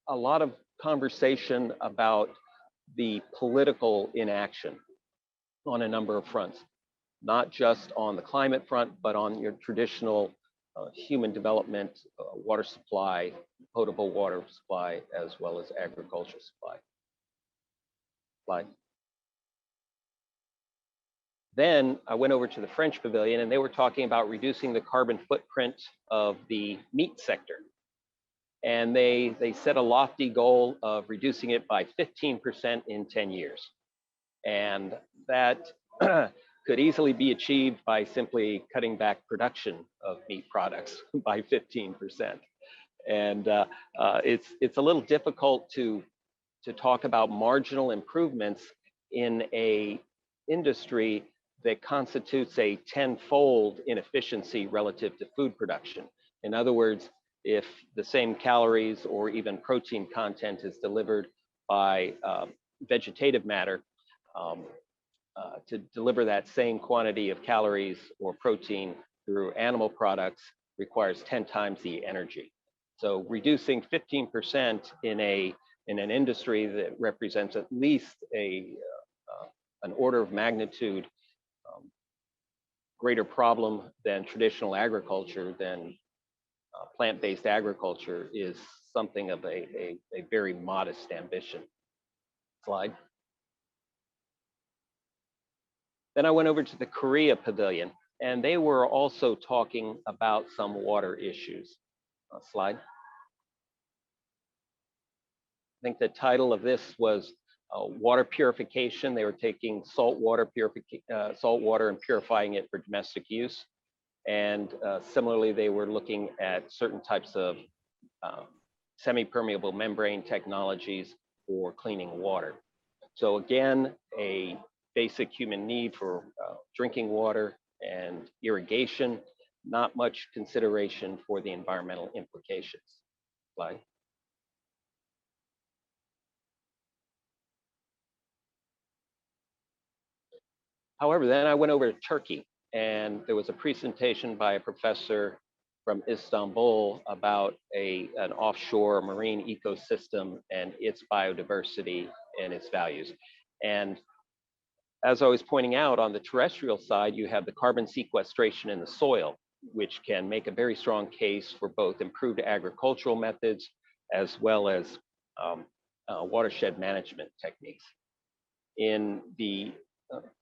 a lot of conversation about the political inaction on a number of fronts, not just on the climate front, but on your traditional human development, water supply, potable water supply, as well as agriculture supply. Slide. Then I went over to the French pavilion, and they were talking about reducing the carbon footprint of the meat sector. And they set a lofty goal of reducing it by 15% in 10 years. And that could easily be achieved by simply cutting back production of meat products by 15%. And it's a little difficult to talk about marginal improvements in a industry that constitutes a tenfold inefficiency relative to food production. In other words, if the same calories or even protein content is delivered by vegetative matter, to deliver that same quantity of calories or protein through animal products requires 10 times the energy. So reducing 15% in an industry that represents at least an order of magnitude greater problem than traditional agriculture, than plant-based agriculture, is something of a very modest ambition. Slide. Then I went over to the Korea Pavilion, and they were also talking about some water issues. Slide. I think the title of this was water purification. They were taking salt water and purifying it for domestic use. And similarly, they were looking at certain types of semi-permeable membrane technologies for cleaning water. So again, a basic human need for drinking water and irrigation, not much consideration for the environmental implications. Slide. However, then I went over to Turkey, and there was a presentation by a professor from Istanbul about an offshore marine ecosystem and its biodiversity and its values. And as I was pointing out, on the terrestrial side, you have the carbon sequestration in the soil, which can make a very strong case for both improved agricultural methods as well as watershed management techniques. In the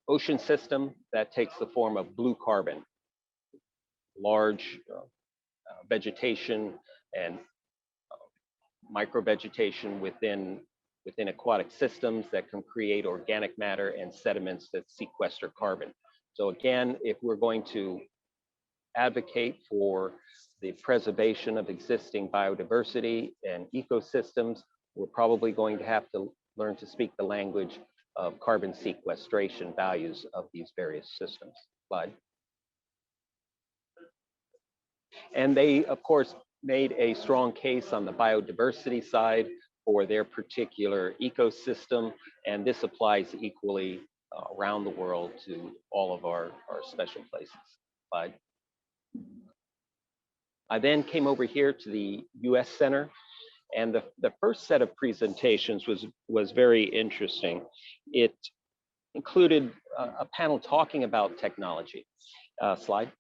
ocean system, that takes the form of blue carbon, large vegetation and microvegetation within aquatic systems that can create organic matter and sediments that sequester carbon. So again, if we're going to advocate for the preservation of existing biodiversity and ecosystems, we're probably going to have to learn to speak the language of carbon sequestration values of these various systems. Slide. And they, of course, made a strong case on the biodiversity side for their particular ecosystem, and this applies equally around the world to all of our special places. Slide. I then came over here to the US Center, and the first set of presentations was very interesting. It included a panel talking about technology. Slide.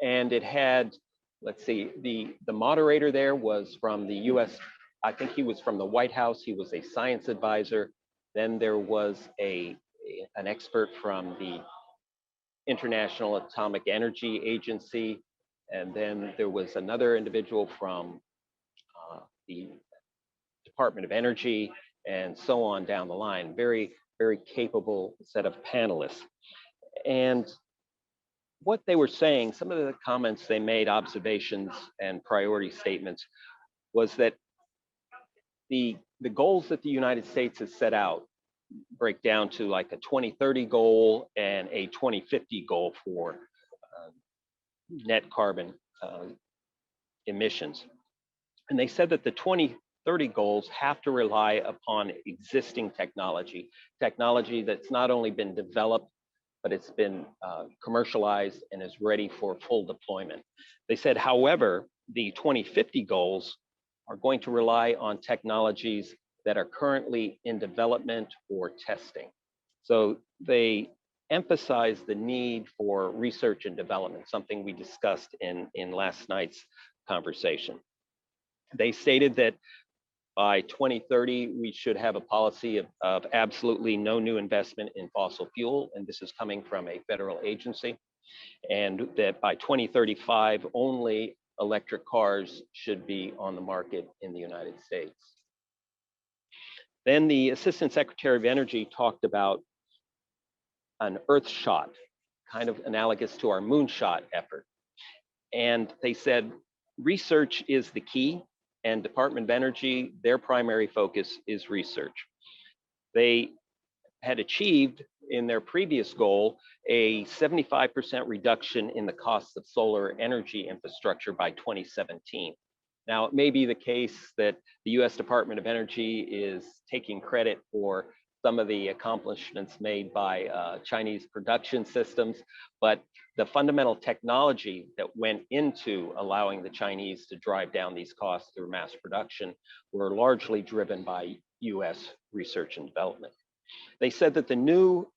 And it had, let's see, the moderator there was from the US, I think he was from the White House, he was a science advisor. Then there was an expert from the International Atomic Energy Agency. And then there was another individual from the Department of Energy, and so on down the line. Very, very capable set of panelists. And what they were saying, some of the comments they made, observations and priority statements, was that the goals that the United States has set out break down to like a 2030 goal and a 2050 goal for net carbon emissions. And they said that the 2030 goals have to rely upon existing technology that's not only been developed, but it's been commercialized and is ready for full deployment. They said, however, the 2050 goals are going to rely on technologies that are currently in development or testing. So they emphasize the need for research and development, something we discussed in last night's conversation. They stated that by 2030, we should have a policy of absolutely no new investment in fossil fuel, and this is coming from a federal agency, and that by 2035, only electric cars should be on the market in the United States. Then the Assistant Secretary of Energy talked about an Earth shot, kind of analogous to our moonshot effort. And they said, research is the key, and Department of Energy, their primary focus is research. They had achieved in their previous goal a 75% reduction in the cost of solar energy infrastructure by 2017. Now, it may be the case that the US Department of Energy is taking credit for some of the accomplishments made by Chinese production systems, but the fundamental technology that went into allowing the Chinese to drive down these costs through mass production were largely driven by US research and development. They said that the new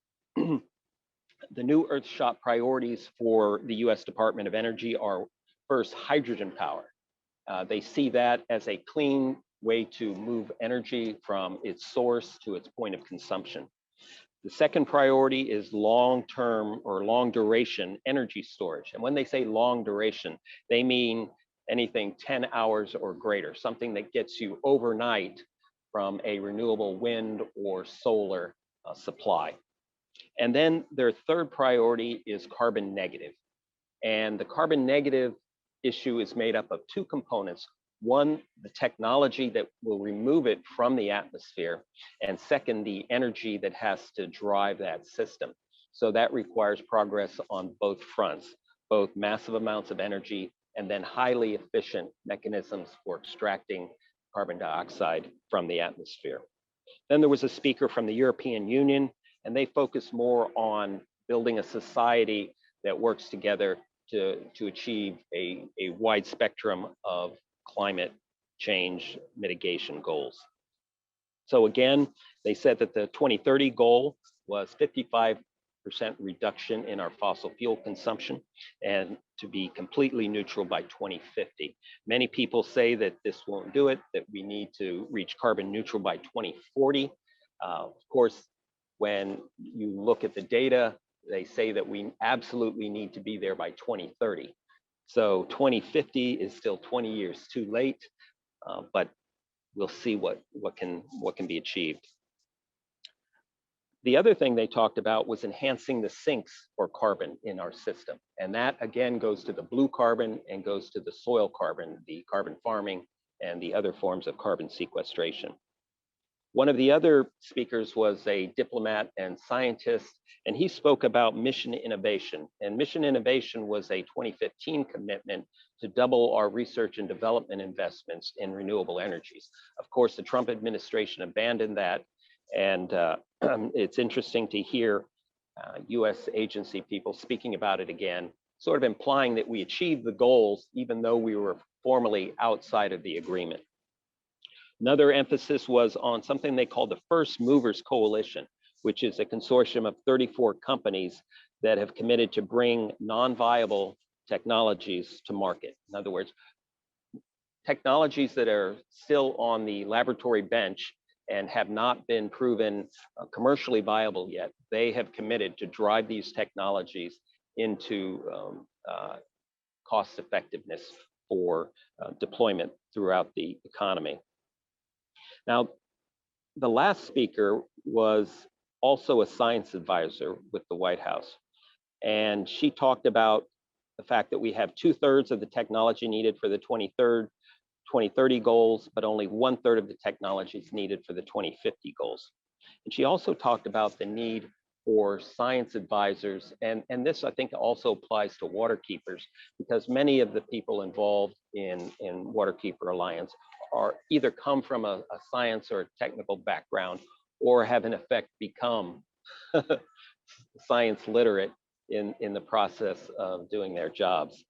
Earthshot priorities for the US Department of Energy are first, hydrogen power. They see that as a clean way to move energy from its source to its point of consumption. The second priority is long-term or long-duration energy storage. And when they say long duration, they mean anything 10 hours or greater, something that gets you overnight from a renewable wind or solar supply. And then their third priority is carbon negative. And the carbon negative issue is made up of two components. One, the technology that will remove it from the atmosphere, and second, the energy that has to drive that system. So that requires progress on both fronts, both massive amounts of energy and then highly efficient mechanisms for extracting carbon dioxide from the atmosphere. Then there was a speaker from the European Union, and they focused more on building a society that works together to achieve a wide spectrum of climate change mitigation goals. So again, they said that the 2030 goal was 55% reduction in our fossil fuel consumption and to be completely neutral by 2050. Many people say that this won't do it, that we need to reach carbon neutral by 2040. Of course, when you look at the data, they say that we absolutely need to be there by 2030. So 2050 is still 20 years too late, but we'll see what can be achieved. The other thing they talked about was enhancing the sinks for carbon in our system. And that again goes to the blue carbon and goes to the soil carbon, the carbon farming and the other forms of carbon sequestration. One of the other speakers was a diplomat and scientist, and he spoke about mission innovation. And mission innovation was a 2015 commitment to double our research and development investments in renewable energies. Of course, the Trump administration abandoned that. And it's interesting to hear US agency people speaking about it again, sort of implying that we achieved the goals, even though we were formally outside of the agreement. Another emphasis was on something they called the First Movers Coalition, which is a consortium of 34 companies that have committed to bring non-viable technologies to market. In other words, technologies that are still on the laboratory bench and have not been proven commercially viable yet. They have committed to drive these technologies into cost effectiveness for deployment throughout the economy. Now, the last speaker was also a science advisor with the White House. And she talked about the fact that we have 2/3 of the technology needed for the 2030 goals, but only 1/3 of the technologies needed for the 2050 goals. And she also talked about the need for science advisors. And this, I think, also applies to waterkeepers, because many of the people involved in Waterkeeper Alliance are either come from a science or a technical background, or have in effect become science literate in the process of doing their jobs.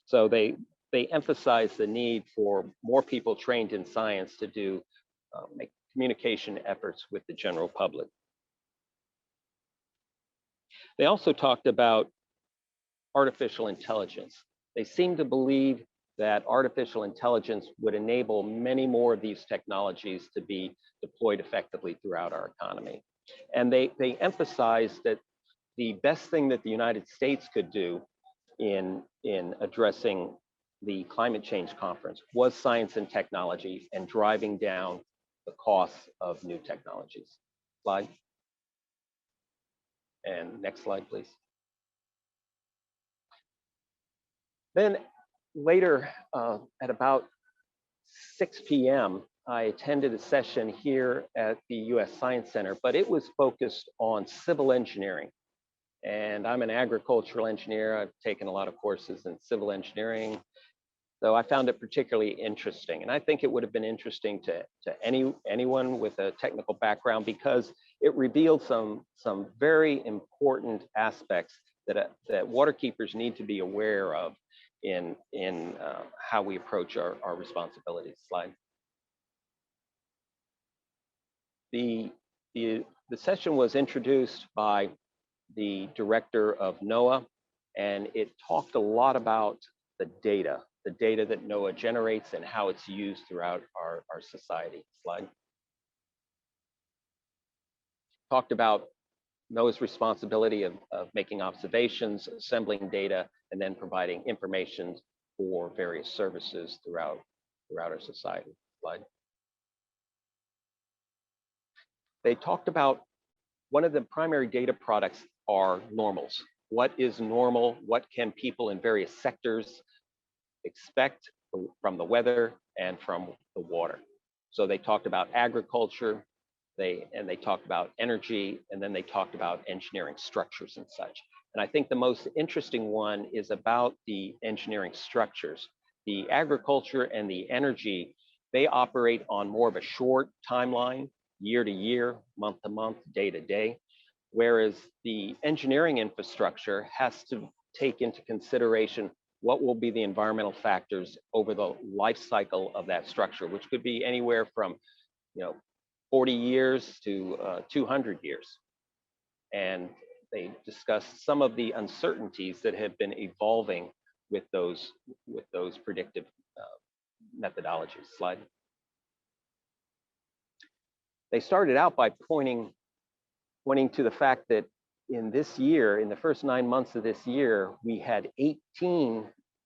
So they emphasize the need for more people trained in science to do make communication efforts with the general public. They also talked about artificial intelligence. They seem to believe that artificial intelligence would enable many more of these technologies to be deployed effectively throughout our economy. And they emphasize that the best thing that the United States could do in addressing the climate change conference was science and technology and driving down the costs of new technologies. Slide. And next slide, please. Then later at about 6 p.m., I attended a session here at the US Science Center, but it was focused on civil engineering. And I'm an agricultural engineer. I've taken a lot of courses in civil engineering. So I found it particularly interesting. And I think it would have been interesting to anyone with a technical background, because it revealed some very important aspects that waterkeepers need to be aware of in how we approach our responsibilities. Slide. The session was introduced by the director of NOAA, and it talked a lot about the data that NOAA generates and how it's used throughout our society. Slide. Talked about NOAA's responsibility of making observations, assembling data, and then providing information for various services throughout our society. Slide. They talked about one of the primary data products are normals. What is normal? What can people in various sectors expect from the weather and from the water? So they talked about agriculture, they talked about energy, and then they talked about engineering structures and such. And I think the most interesting one is about the engineering structures. The agriculture and the energy, they operate on more of a short timeline, year to year, month to month, day to day, whereas the engineering infrastructure has to take into consideration what will be the environmental factors over the life cycle of that structure, which could be anywhere from 40 years to 200 years. And they discussed some of the uncertainties that have been evolving with those predictive methodologies. Slide. They started out by pointing to the fact that in this year, in the first 9 months of this year, we had 18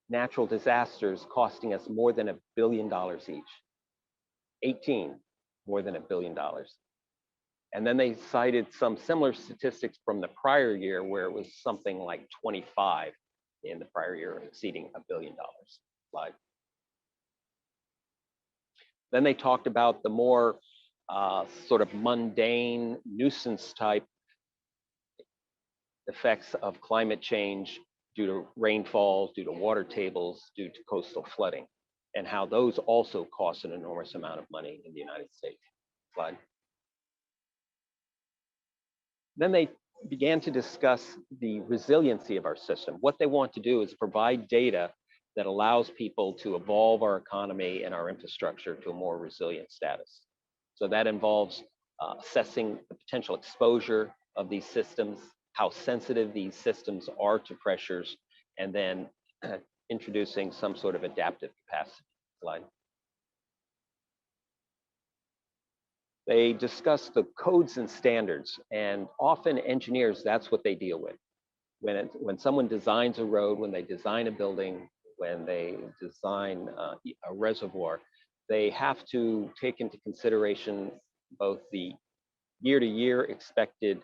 natural disasters costing us more than $1 billion each. 18, more than $1 billion. And then they cited some similar statistics from the prior year where it was something like 25 in the prior year, exceeding $1 billion. Slide. Then they talked about the more sort of mundane nuisance type effects of climate change due to rainfalls, due to water tables, due to coastal flooding, and how those also cost an enormous amount of money in the United States. Slide. Then they began to discuss the resiliency of our system. What they want to do is provide data that allows people to evolve our economy and our infrastructure to a more resilient status. So that involves assessing the potential exposure of these systems, how sensitive these systems are to pressures, and then introducing some sort of adaptive capacity. Slide. They discuss the codes and standards, and often engineers, that's what they deal with. When someone designs a road, when they design a building, when they design a reservoir, they have to take into consideration both the year-to-year expected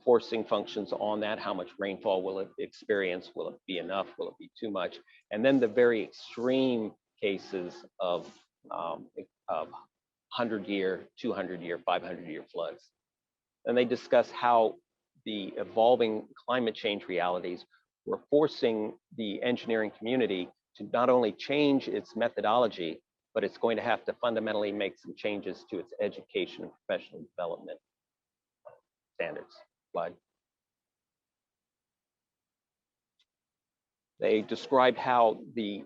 forcing functions on that, how much rainfall will it experience, will it be enough, will it be too much, and then the very extreme cases of 100-year, 200-year, 500-year floods. And they discuss how the evolving climate change realities were forcing the engineering community to not only change its methodology, but it's going to have to fundamentally make some changes to its education and professional development standards. Slide. They describe how the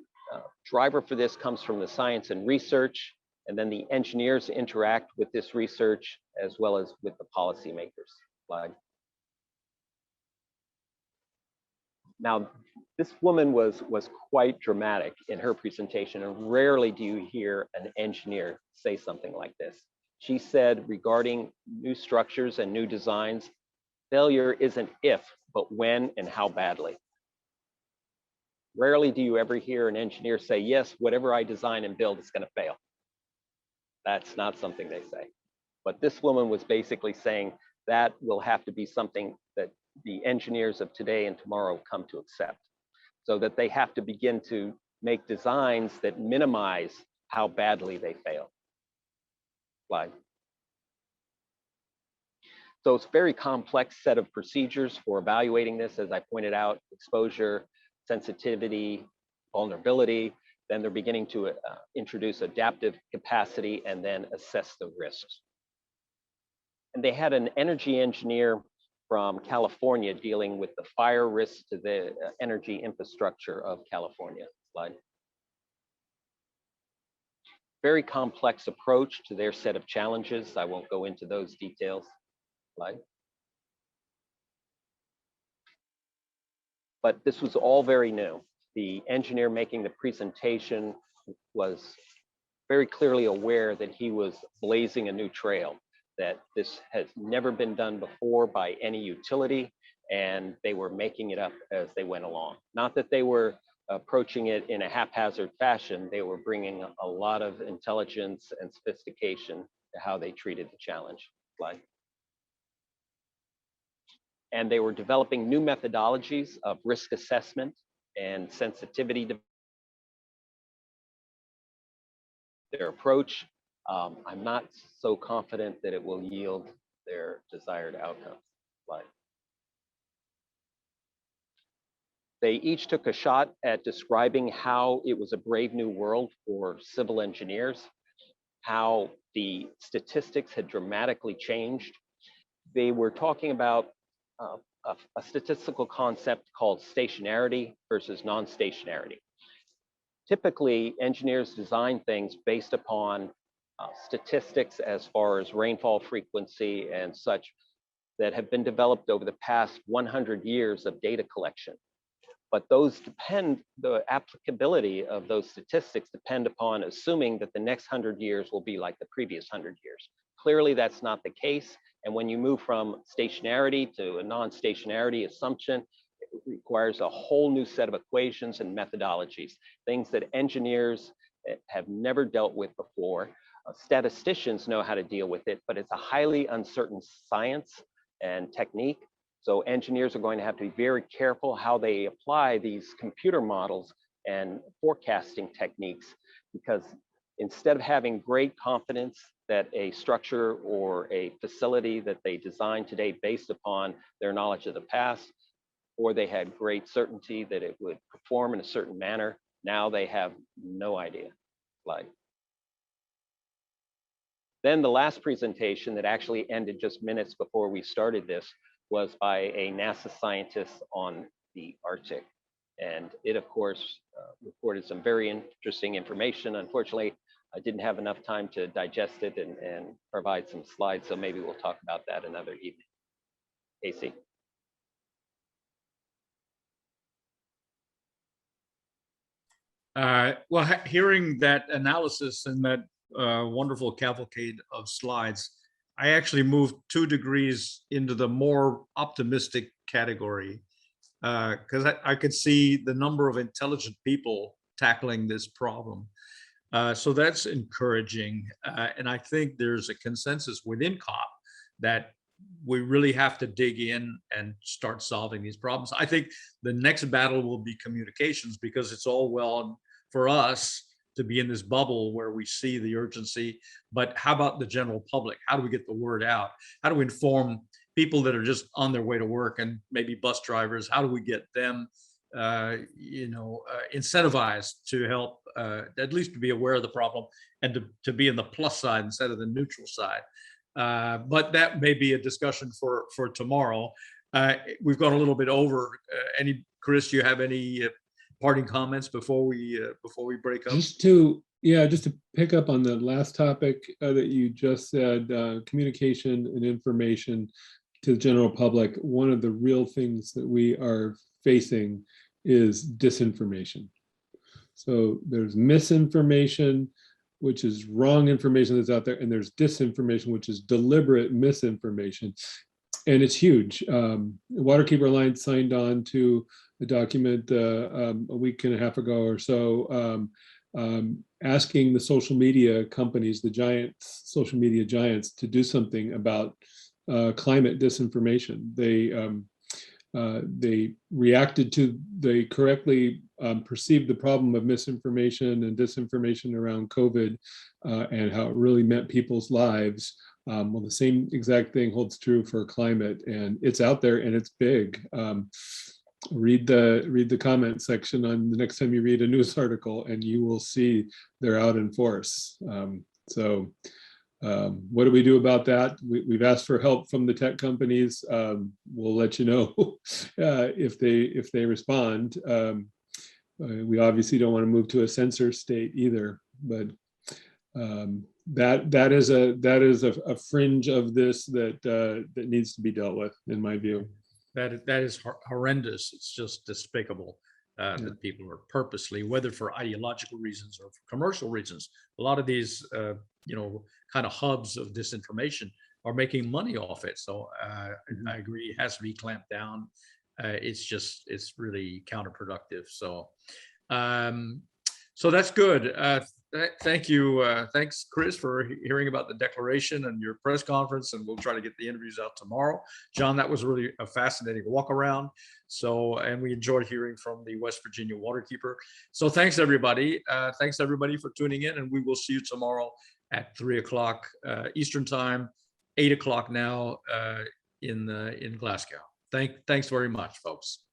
driver for this comes from the science and research, and then the engineers interact with this research as well as with the policymakers. Slide. Now, this woman was quite dramatic in her presentation, and rarely do you hear an engineer say something like this. She said regarding new structures and new designs, failure isn't if, but when and how badly. Rarely do you ever hear an engineer say, yes, whatever I design and build is going to fail. That's not something they say. But this woman was basically saying that will have to be something that the engineers of today and tomorrow come to accept, so that they have to begin to make designs that minimize how badly they fail. Slide. So it's a very complex set of procedures for evaluating this, as I pointed out: exposure, sensitivity, vulnerability. Then they're beginning to introduce adaptive capacity and then assess the risks. And they had an energy engineer from California dealing with the fire risks to the energy infrastructure of California. Slide. Very complex approach to their set of challenges. I won't go into those details. Slide. But this was all very new. The engineer making the presentation was very clearly aware that he was blazing a new trail, that this has never been done before by any utility, and they were making it up as they went along. Not that they were approaching it in a haphazard fashion, they were bringing a lot of intelligence and sophistication to how they treated the challenge. Slide. And they were developing new methodologies of risk assessment and sensitivity to their approach. I'm not so confident that it will yield their desired outcomes. Slide. They each took a shot at describing how it was a brave new world for civil engineers, how the statistics had dramatically changed. They were talking about a statistical concept called stationarity versus non-stationarity. Typically, engineers design things based upon statistics as far as rainfall frequency and such that have been developed over the past 100 years of data collection. But the applicability of those statistics depend upon assuming that the next 100 years will be like the previous 100 years. Clearly, that's not the case. And when you move from stationarity to a non-stationarity assumption, it requires a whole new set of equations and methodologies, things that engineers have never dealt with before. Statisticians know how to deal with it, but it's a highly uncertain science and technique. So engineers are going to have to be very careful how they apply these computer models and forecasting techniques, because instead of having great confidence that a structure or a facility that they design today based upon their knowledge of the past, or they had great certainty that it would perform in a certain manner, now they have no idea. Then the last presentation that actually ended just minutes before we started this was by a NASA scientist on the Arctic. And it, of course, reported some very interesting information. Unfortunately, I didn't have enough time to digest it and provide some slides, so maybe we'll talk about that another evening. Casey. Well, hearing that analysis and that wonderful cavalcade of slides, I actually moved 2 degrees into the more optimistic category, because I could see the number of intelligent people tackling this problem. So that's encouraging. And I think there's a consensus within COP that we really have to dig in and start solving these problems. I think the next battle will be communications, because it's all well for us to be in this bubble where we see the urgency, but how about the general public? How do we get the word out? How do we inform people that are just on their way to work, and maybe bus drivers? How do we get them incentivized to help, at least to be aware of the problem and to be in the plus side instead of the neutral side? But that may be a discussion for tomorrow. We've gone a little bit over. Chris, do you have any parting comments before we break up? Just to pick up on the last topic that you just said, communication and information to the general public. One of the real things that we are facing is disinformation. So there's misinformation, which is wrong information that's out there, and there's disinformation, which is deliberate misinformation. And it's huge. Waterkeeper Alliance signed on to a document a week and a half ago or so, asking the social media companies, the giants, social media giants, to do something about climate disinformation. They reacted to, they correctly perceived the problem of misinformation and disinformation around COVID and how it really meant people's lives. Well, the same exact thing holds true for climate, and it's out there and it's big. Read the comment section on the next time you read a news article, and you will see they're out in force. What do we do about that? We've asked for help from the tech companies. We'll let you know if they respond. We obviously don't want to move to a censor state either, but that is a fringe of this that needs to be dealt with, in my view. That is horrendous. It's just despicable that people are purposely, whether for ideological reasons or for commercial reasons, a lot of these kind of hubs of disinformation are making money off it. So I agree, it has to be clamped down. It's really counterproductive. So that's good. Thank you. Thanks, Chris, for hearing about the declaration and your press conference, and we'll try to get the interviews out tomorrow. John, that was really a fascinating walk around. And we enjoyed hearing from the West Virginia Waterkeeper. So thanks, everybody. Thanks, everybody, for tuning in, and we will see you tomorrow at 3 o'clock Eastern time, 8 o'clock now in Glasgow. Thanks very much, folks.